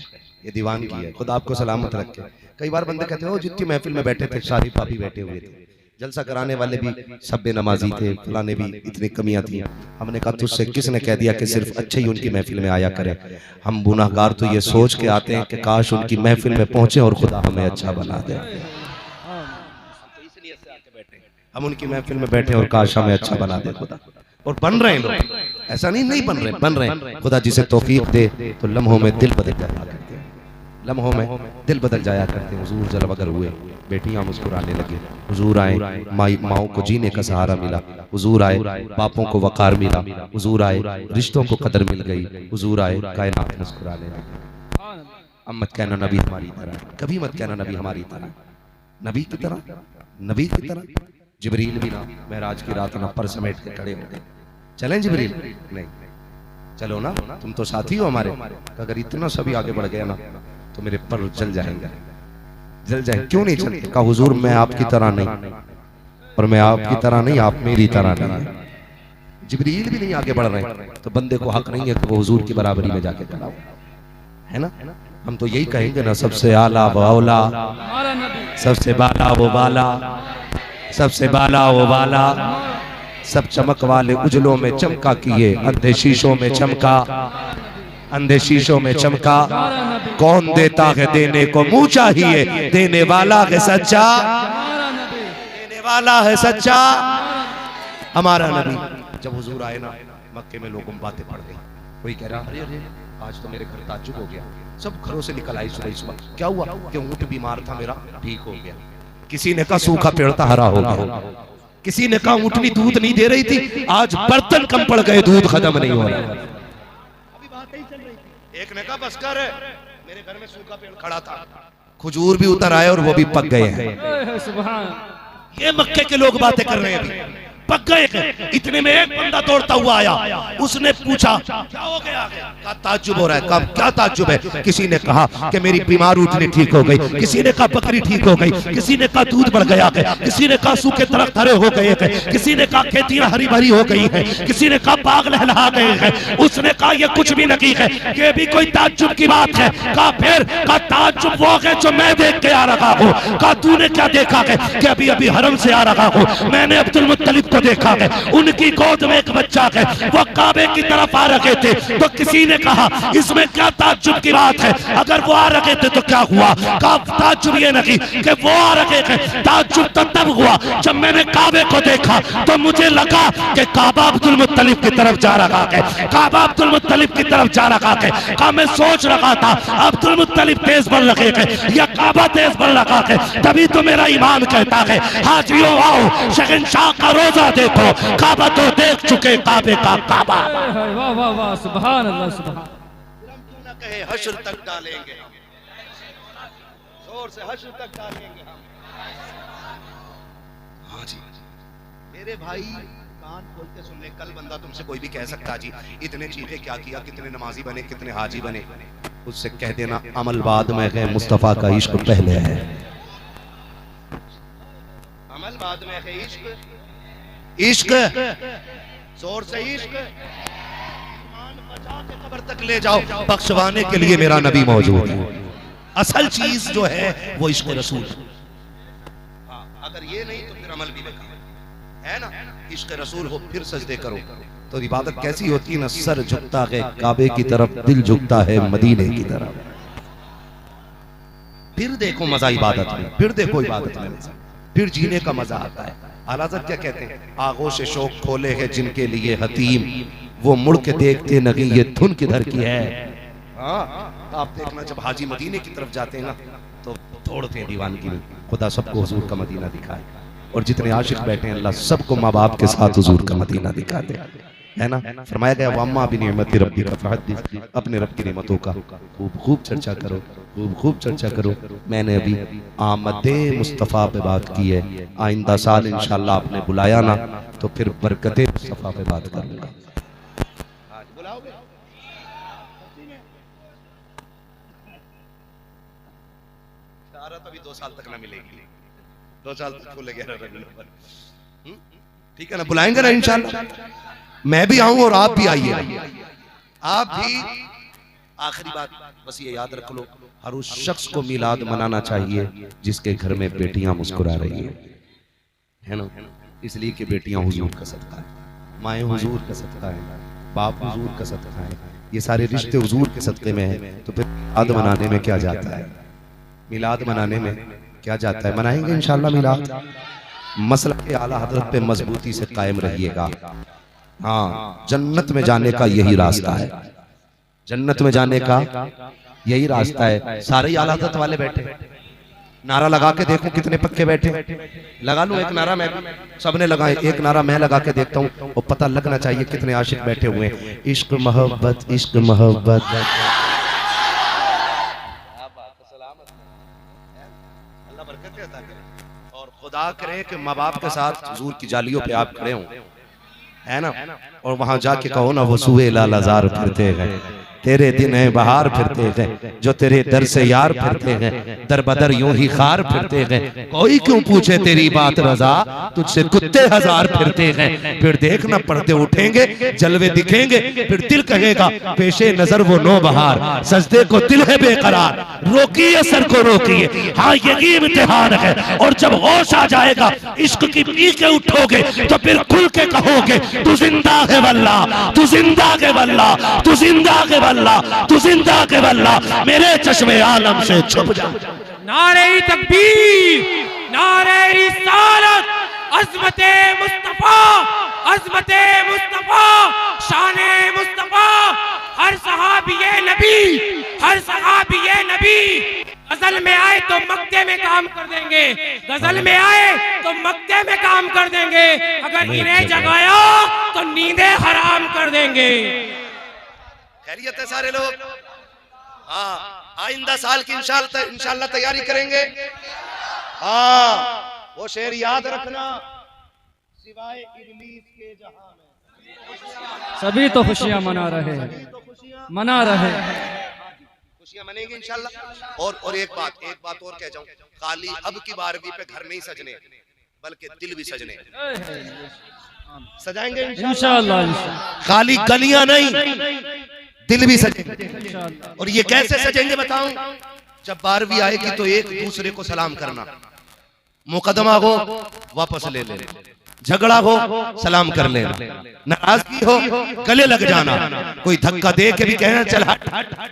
S1: ये दीवान की है। खुदा आपको सलामत रखे। कई बार बंदे कहते हो जितनी महफिल में बैठे थे सारी पापी बैठे हुए थे, जलसा कराने वाले भी सब बेनमाजी थे, फलाने भी इतनी कमियां थी। हमने कहा तुझसे किसने कह दिया कि सिर्फ अच्छे ही उनकी महफिल में आया करें। हम गुनाहगार तो ये सोच के आते हैं कि काश उनकी महफिल में पहुंचे और खुदा हमें अच्छा बना दे। हम उनकी महफिल में बैठे और काश हमें अच्छा बना दे खुदा, और बन रहे हैं लोग। ऐसा नहीं बन रहे। खुदा जिसे तौफीक दे तो लम्हों में दिल बदल जाया करते हैं, लम्हों में दिल बदल जाया करते हैं। हुजूर जब अगर हुए, बेटियां मुस्कुराने लगे, हुजूर आए, माओं को जीने का सहारा मिला, हुजूर आए, बापों को वकार मिला, हुजूर आए, रिश्तों को कदर मिल गई, हुजूर आए, कायनात मुस्कुराने लगी। अब मत कहना नबी हमारी तरह, कभी मत कहना नबी हमारी तरह, नबी की तरह, नबी की तरह। जिब्रील भी ना महराज की रात ना पर समेट के खड़े होते, चलें जिब्रील? नहीं, चलो ना, तुम तो साथी हो हमारे। अगर इतना सभी आगे बढ़ गया ना तो मेरे पर जल जाएंगे, जल जाए। क्यों नहीं चलते? कहा हुजूर मैं आपकी तरह नहीं, और मैं आपकी तरह नहीं, आप मेरी तरह नहीं। जिब्रील भी नहीं आगे बढ़ रहे तो बंदे को हक नहीं है कि वो हुजूर की बराबरी में जाके खड़ा हो, है ना? हम तो यही कहेंगे ना, सबसे आला वो औला, सबसे बाला वो बाला, सबसे बाला वो बाला, सब चमक वाले उजलों में चमका किए, अंधे शीशों में चमका, अंधे शीशों में चमका। कौन देता है देने को मुंह चाहिए, देने वाला है सच्चा, देने वाला है सच्चा हमारा नबी। जब हुजूर आए ना मक्के में लोगों बातें पड़ गई, कोई कह रहा अरे अरे आज तो मेरे घर ताज्जुब हो गया। सब घरों से निकल आई सुबह, क्या हुआ? कि ऊंट बीमार था मेरा, ठीक हो गया। किसी ने कहा सूखा पेड़ था, हरा हो गया। किसी ने कहा ऊंटनी दूध नहीं दे रही थी, आज बर्तन कम पड़ गए, दूध खत्म नहीं हो रहा। अभी बात ही चल रही थी। एक ने कहा बस कर, मेरे घर में सूखा पेड़ खड़ा था, खजूर भी उतर आए और वो भी पक गए हैं। सुभान। ये मक्के के लोग बातें कर रहे हैं, अभी पक गए। इतने में एक बंदा दौड़ता हुआ आया, उसने पूछा क्या हो गया? कहा ताज्जुब हो रहा है। कहा क्या ताज्जुब है? किसी ने कहा कि मेरी बीमार ऊँटनी ठीक हो गई, किसी ने कहा बकरी ठीक हो गई, किसी ने कहा दूध बढ़ गया है, किसी ने कहा सूखे दरख्त हरे हो गए हैं, किसी ने कहा खेतियां हरी भरी हो गई हैं, किसी ने कहा बाग लहलहा गए हैं। उसने कहा ये कुछ भी नहीं है, ये भी कोई ताज्जुब की बात है। कहा फिर? कहा ताज्जुब वो है जो मैं देख के आ रहा हूँ। कहा तूने क्या देखा है? कि अभी अभी हरम से आ रहा हूँ, मैंने अब्दुल मुत्तलिब देखा है, उनकी गोद में एक बच्चा है, वो काबे की तरफ आ रखे थे। तो किसी ने कहा इसमें क्या ताज्जुब की बात है? अगर वो आ रखे थे तो क्या हुआ? कहा ताज्जुब ये नहीं कि वो आ रखे थे, ताज्जुब तो तब हुआ जब मैंने काबे को देखा तो मुझे लगा कि काबा अब्दुल मुत्तलिब की तरफ जा रहा है, काबा अब्दुल मुत्तलिब की तरफ जा रहा है। कहा मैं सोच रहा था अब्दुल मुत्तलिब तेज बढ़ रखे थे या काबा तेज बढ़ रखा है, तभी तो मेरा ईमान कहता है हाजियों आओ शहंशाह का रोजा देखो, काबा तो देख चुके, काबे का काबा।
S2: वाह वाह वाह, सुभान अल्लाह, सुभान।
S1: क्यों ना कहे हश्र तक डालेंगे, जोर से हश्र तक डालेंगे हम। हाँ जी मेरे भाई कान खोल के सुन ले। कल बंदा तुमसे कोई भी कह सकता जी इतने चीखे क्या किया, कितने नमाजी बने, कितने हाजी बने, उससे कह देना अमल बाद में है, मुस्तफा का इश्क पहले है। अमल बाद में है, इश्क इश्क, जोर से इश्क। ईमान बचा के कब्र तक ले जाओ, बख्शवाने के लिए मेरा नबी मौजूद है। असल चीज जो है वो इश्क रसूल। अगर ये नहीं तो फिर अमल भी बेकार है ना। इश्क रसूल हो फिर सजदे करो तो इबादत कैसी होती है ना, सर झुकता है काबे की तरफ, दिल झुकता है मदीने की तरफ। फिर देखो मजा इबादत में, फिर देखो इबादत में, फिर जीने का मजा आता है। आलाज़त क्या कहते हैं? आगोश शौक खोले हैं जिनके लिए हतीम, वो मुड़ के देखते नहीं ये धुन किधर की है। आप देखना जब हाजी मदीने की तरफ जाते हैं ना तो दौड़ते हैं दीवानगी में। खुदा सबको हुजूर का मदीना दिखाए, और जितने आशिक बैठे हैं अल्लाह सबको माँ बाप के साथ हुजूर का मदीना दिखा दे, है ना। फरमाया गया वम्मा भी नियमती रब्बी का फहद्दिस, अपने रब की नेमतों का खूब खूब चर्चा करो, खूब खूब चर्चा करो। मैंने अभी आमदे मुस्तफ़ा पे बात की है, आइंदा साल इंशाल्लाह आपने बुलाया ना तो फिर बरकते मुस्तफ़ा पे बात करूंगा। अभी 2 साल तक ना मिलेगी, 2 साल तक खुलेगा। ठीक है ना, बुलाएंगे ना इंशाल्लाह। मैं भी आऊं और आप भी आइए, आप भी। आखिरी बात बस ये याद रख लो, हर उस शख्स को मिलाद मनाना चाहिए जिसके घर में बेटियां मुस्कुरा रही है ना। इसलिए कि बेटियां हुजूर का सदका है, माएँ हुजूर का सदका है, बाप हुजूर का सदका है, ये सारे रिश्ते हुजूर के सदके में है। तो फिर मिलाद मनाने में क्या जाता है? मिलाद मनाने में क्या जाता है? मनाएंगे इंशाल्लाह मिलाद। मसला के आला हजरत पे मजबूती से कायम रहिएगा, हाँ, जन्नत में जाने का यही रास्ता है, जन्नत में जाने का यही रास्ता है। सारे ही आला हज़रत वाले बैठे, नारा लगा के देखो कितने पक्के बैठे। लगा लूं एक नारा मैं, सबने लगाए, एक नारा मैं लगा के देखता हूँ और पता लगना चाहिए कितने आशिक बैठे हुए हैं। इश्क मोहब्बत, इश्क मोहब्बत। अल्लाह बरकत अता करे और खुदा करे कि माँ बाप के साथ हुजूर की जालियों पे आप खड़े हों, है ना, और वहां जाके कहो ना वो सुए लालाजार फिरते गए, तेरे दिन है बहार फिरते गए, जो तेरे दर से यार फिरते गए, दर बदर यूं ही खार फिरते गए, कोई क्यों पूछे तेरी बात रजा, तुझसे कुत्ते हजार फिरते गए। फिर देखना पर्दे उठेंगे, जलवे दिखेंगे, फिर दिल कहेगा पेशे नजर वो नो बहार, सजदे को दिल है बेकरार, रोकिए सर को रोकिए, हाँ यही इम्तिहान है। और जब होश आ जाएगा, इश्क की पी के उठोगे तो फिर खुल के कहोगे तू जिंदा है वल्ला, तू जिंदा के वल्ला, तू जिंदा के वल्ला, तू जिंदा के वल्ला, मेरे चश्मे आलम से छुप जा।
S2: नारे तकबीर, नारे रिसालत, अज़मते मुस्तफा, अज़मते मुस्तफा, शाने मुस्तफा, हर सहाबिये नबी, हर सहाबिये नबी। गजल में आए तो मक्ते में काम कर देंगे, गजल में आए तो मक्ते में काम कर देंगे, अगर इन्हें जगाया तो नींदें हराम कर देंगे।
S1: खैरियत है सारे लोग? हाँ, आइंदा साल की इंशाल्लाह तैयारी करेंगे। हाँ, वो शेर याद रखना, सिवाय इब्लीस के जहां में
S2: सभी तो खुशियां मना रहे हैं, मना रहे
S1: खुशियां मनेंगे इंशाल्लाह। और एक बात और कह जाऊं, खाली अब की 12वीं पे घर नहीं सजने, बल्कि दिल भी सजने, सजाएंगे
S2: इंशाल्लाह।
S1: खाली गलियां नहीं, दिल भी सजेंगे। और ये कैसे सजेंगे बताऊं? जब 12वीं आएगी तो एक दूसरे को सलाम करना, मुकदमा हो वापस ले ले, झगड़ा हो सलाम कर लेना, नाराजगी हो गले लग जाना, कोई धक्का दे के भी कहना चल हट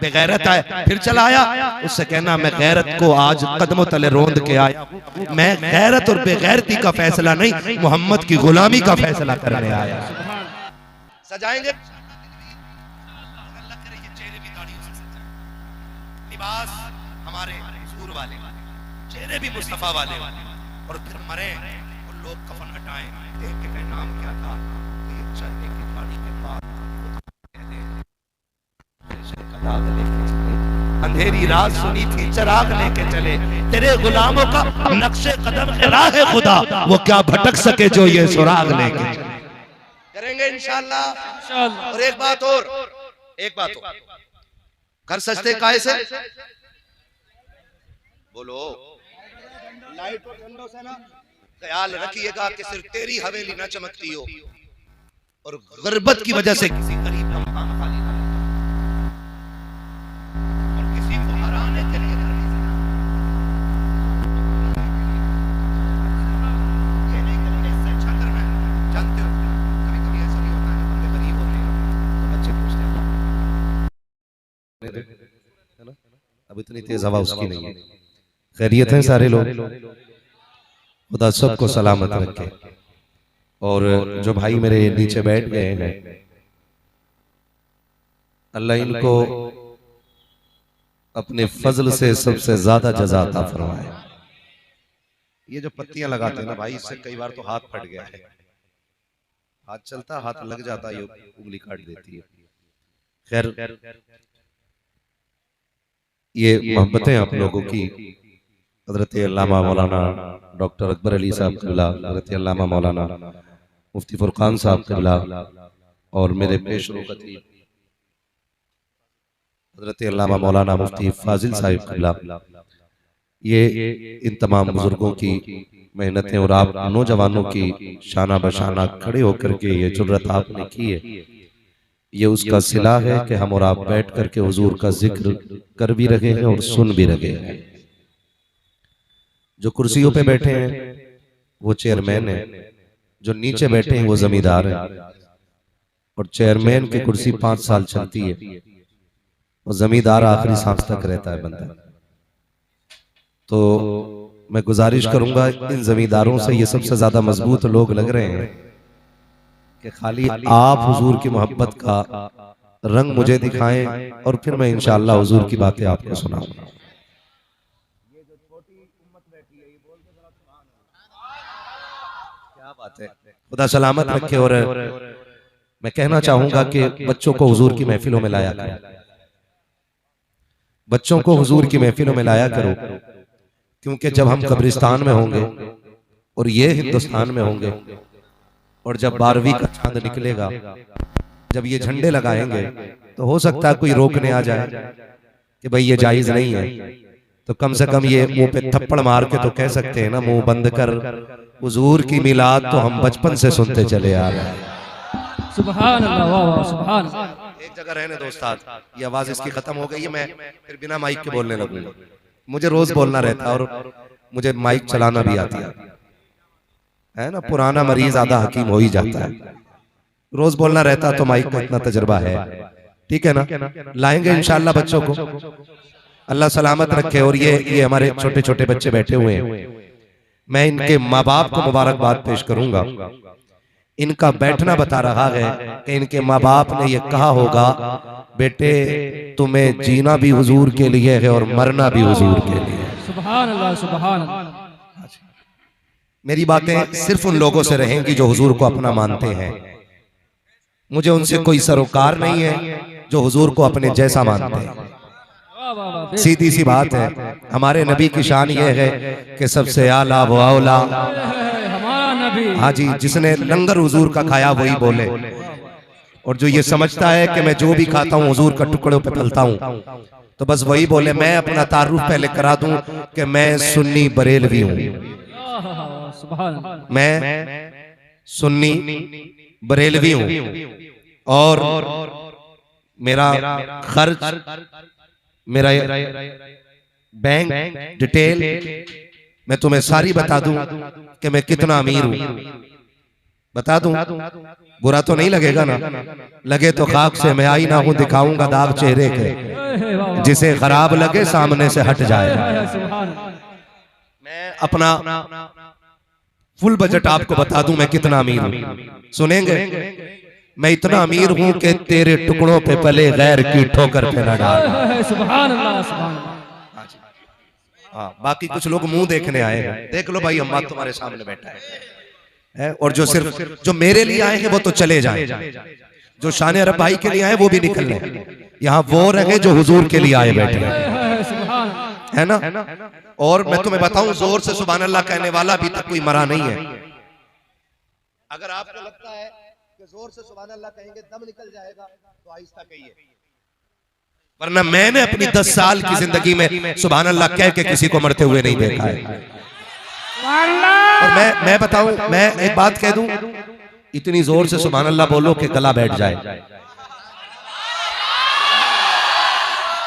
S1: बेगैरत है, फिर चलाया, उससे कहना मैं गैरत को आज कदमों तले रोंद के आया, मैं गैरत और बेगैरती का फैसला नहीं, मोहम्मद की गुलामी का फैसला करने आया। सजाएंगे लिबास हमारे हुजूर वाले, चेहरे भी मुस्तफा वाले, और फिर मरे और लोग कफन हटाएं, देख के नाम क्या था, ये चलने की गाड़ी के पास अंधेरी रात सुनी थी चराग लेके चले, तेरे गुलामों का नक्शे कदम है राह खुदा, वो क्या भटक सके जो ये सुराग लेके चले। करेंगे इंशाल्लाह। और एक बात और, घर सजते काहे से? बोलो, लाइट और ठंडों से ना। ख्याल रखिएगा कि सिर्फ तेरी हवेली ना चमकती हो और गुर्बत की वजह से किसी गरीब का मकान खाली ना और किसी को हराने के लिए ये नहीं करना, इससे अच्छा करना है। जानते हो कभी-कभी ऐसा नहीं होता है, बंदे गरीब होते हैं तो बच्चे पूछते हैं है ना, अब इतनी तेज हवा उसकी नहीं है। खैरियत है सारे लोग? खुदा सबको सलामत रखे। और जो भाई मेरे नीचे बैठ गए हैं, अल्लाह इनको अपने फजल से सबसे ज्यादा जज़ा अता फरमाए। ये जो पत्तियां लगाते हैं ना भाई, इससे कई बार तो हाथ फट गया है, हाथ चलता हाथ लग जाता है, उंगली काट देती है। खैर, ये मोहब्बतें आप लोगों की हज़रत अल्लामा मौलाना डॉक्टर अकबर अली साहब क़िबला, हज़रत अल्लामा मौलाना मुफ्ती फुरकान साहब क़िबला और मेरे पेशरो खतीब हज़रत अल्लामा मौलाना मुफ्ती फाजिल साहब क़िबला, ये इन तमाम बुजुर्गों की मेहनतें और आप नौजवानों की शाना बशाना खड़े होकर के ये जुर्रत आपने की है, ये उसका सिला है कि हम और आप बैठ करके हुजूर का जिक्र कर भी रहे हैं और सुन भी रहे हैं। जो कुर्सियों पे बैठे हैं वो चेयरमैन है, जो नीचे बैठे हैं वो जमींदार है, और चेयरमैन की कुर्सी 5 साल चलती है और जमींदार आखिरी सांस तक रहता है बंदा। तो मैं गुजारिश करूंगा इन जमींदारों से, ये सबसे ज्यादा मजबूत लोग लग रहे हैं कि खाली आप हुजूर की मोहब्बत का रंग मुझे दिखाएं और फिर मैं इंशाअल्लाह हुजूर की बातें आपको सुनाऊंगा। क्या बात है, खुदा सलामत रखे। और मैं कहना चाहूंगा कि बच्चों को हुजूर की महफिलों में लाया करो, बच्चों को हुजूर की महफिलों में लाया करो, क्योंकि जब हम कब्रिस्तान में होंगे और ये हिंदुस्तान में होंगे और जब 12वीं का चांद निकलेगा, जब ये झंडे लगाएंगे तो हो सकता है कोई रोकने आ जाए कि भाई ये जायज नहीं है, तो कम से कम ये मुंह पे थप्पड़ मार के तो कह सकते हैं ना, मुंह बंद कर, हुजूर की मिलाद तो हम बचपन से सुनते चले आ रहे हैं।
S2: सुभान अल्लाह, वाह वाह, सुभान।
S1: एक जगह रहने दो उस्ताद, ये आवाज इसकी खत्म हो गई है, मैं फिर बिना माइक के बोलने लगूंगा। मुझे रोज बोलना रहता है और मुझे माइक चलाना भी आती है ना, पुराना मरीज आधा हकीम हो ही जाता है, रोज बोलना रहता तो माइक का इतना तजुर्बा है, ठीक है ना। लाएंगे इंशाअल्लाह बच्चों को, अल्लाह सलामत रखे। और ये हमारे छोटे छोटे बच्चे बैठे हुए हैं, मैं इनके माँ बाप को मुबारकबाद पेश करूंगा। इनका बैठना बता रहा है कि इनके माँ बाप ने ये कहा होगा, बेटे तुम्हें जीना भी हुजूर के लिए है और मरना भी हुजूर के लिए है।
S2: सुभान अल्लाह, सुभान अल्लाह।
S1: मेरी बातें सिर्फ उन लोगों से रहेंगी जो हुजूर को अपना मानते हैं। मुझे उनसे कोई सरोकार नहीं है जो हुजूर को अपने जैसा मानते हैं। सीधी सी बात है, हमारे नबी की शान ये है कि सबसे आला वो औला,
S2: हमारा नबी।
S1: हाँ जी, जिसने लंगर हुजूर का खाया वही बोले, और जो ये समझता है कि मैं जो भी खाता हूँ हुजूर का टुकड़ों पे पलता हूँ तो बस वही बोले। मैं अपना तारुफ पहले करा दूं कि मैं सुन्नी बरेलवी हूँ, मैं सुन्नी बरेलवी हूँ, और मेरा खर्च, मेरा बैंक डिटेल मैं तुम्हें सारी बता दूं कि मैं कितना अमीर हूं, बता दूं, बुरा तो नहीं लगेगा ना? लगे तो खाक से मैं आई ना हूं, दिखाऊंगा दाग चेहरे के, जिसे खराब लगे सामने से हट जाए। मैं अपना फुल बजट आपको बता दूं मैं कितना अमीर हूं, सुनेंगे? मैं इतना अमीर हूं कि तेरे टुकड़ों पे पले गैर की ठोकर पे न डाल।
S2: सुभान अल्लाह, सुभान अल्लाह।
S1: हाँ, बाकी कुछ लोग मुंह देखने आए हैं, देख लो भाई अम्मा तुम्हारे सामने बैठा है, और जो सिर्फ जो मेरे लिए आए हैं वो तो चले जाएं, जो शान अरब भाई के लिए आए वो भी निकल लें। यहाँ वो रहे जो हुजूर के लिए आए बैठे है ना। और मैं तुम्हें बताऊं, जोर से सुभान अल्लाह कहने वाला अभी तक कोई मरा नहीं है। अगर आपको लगता है कि जोर से सुभान अल्लाह कहेंगे दम निकल जाएगा तो आहिस्ता कहिए, वरना मैंने अपनी 10 साल की जिंदगी में सुभान अल्लाह कह के किसी को मरते हुए नहीं देखा है। और मैं बताऊं, मैं एक बात कह दूं, इतनी जोर से सुभान अल्लाह बोलो कि गला बैठ जाए।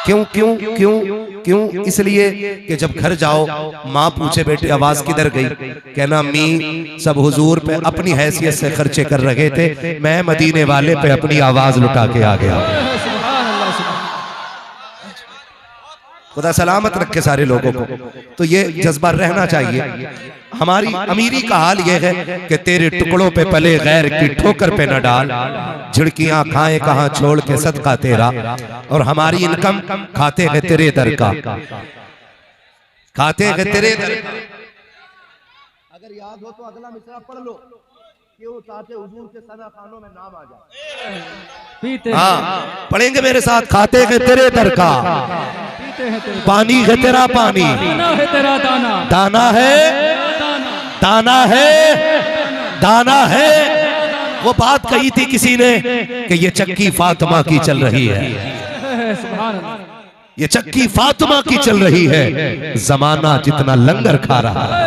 S1: क्यों क्यों क्यों क्यों? इसलिए कि जब घर जाओ माँ पूछे बेटे आवाज किधर गई, कहना अम्मी सब हुजूर पे अपनी हैसियत से खर्चे कर रहे थे, मैं मदीने वाले पे अपनी आवाज लुटा के आ गया। खुदा सलामत रखे सारे लोगों को। तो ये जज्बा रहना चाहिए। हमारी अमीरी का हाल ये है कि तेरे टुकड़ों पे पले गैर की ठोकर पे न डाल, झिड़कियां खाए कहां छोड़ के सदका तेरा, और हमारी इनकम खाते हैं तेरे दर का, खाते हैं तेरे दर का। अगर याद हो तो अगला मिसरा पढ़ लो, क्यों ताकि हुजूर के सना खानों में नाम आ जाए। हाँ, पढ़ेंगे मेरे साथ, खाते हैं तेरे दर का, पानी है तेरा पानी, दाना है तेरा दाना, दाना है दाना है दाना है। वो बात कही थी किसी ने कि ये चक्की फातिमा की चल रही है, ये चक्की फातिमा की चल रही है, जमाना जितना लंगर खा रहा है।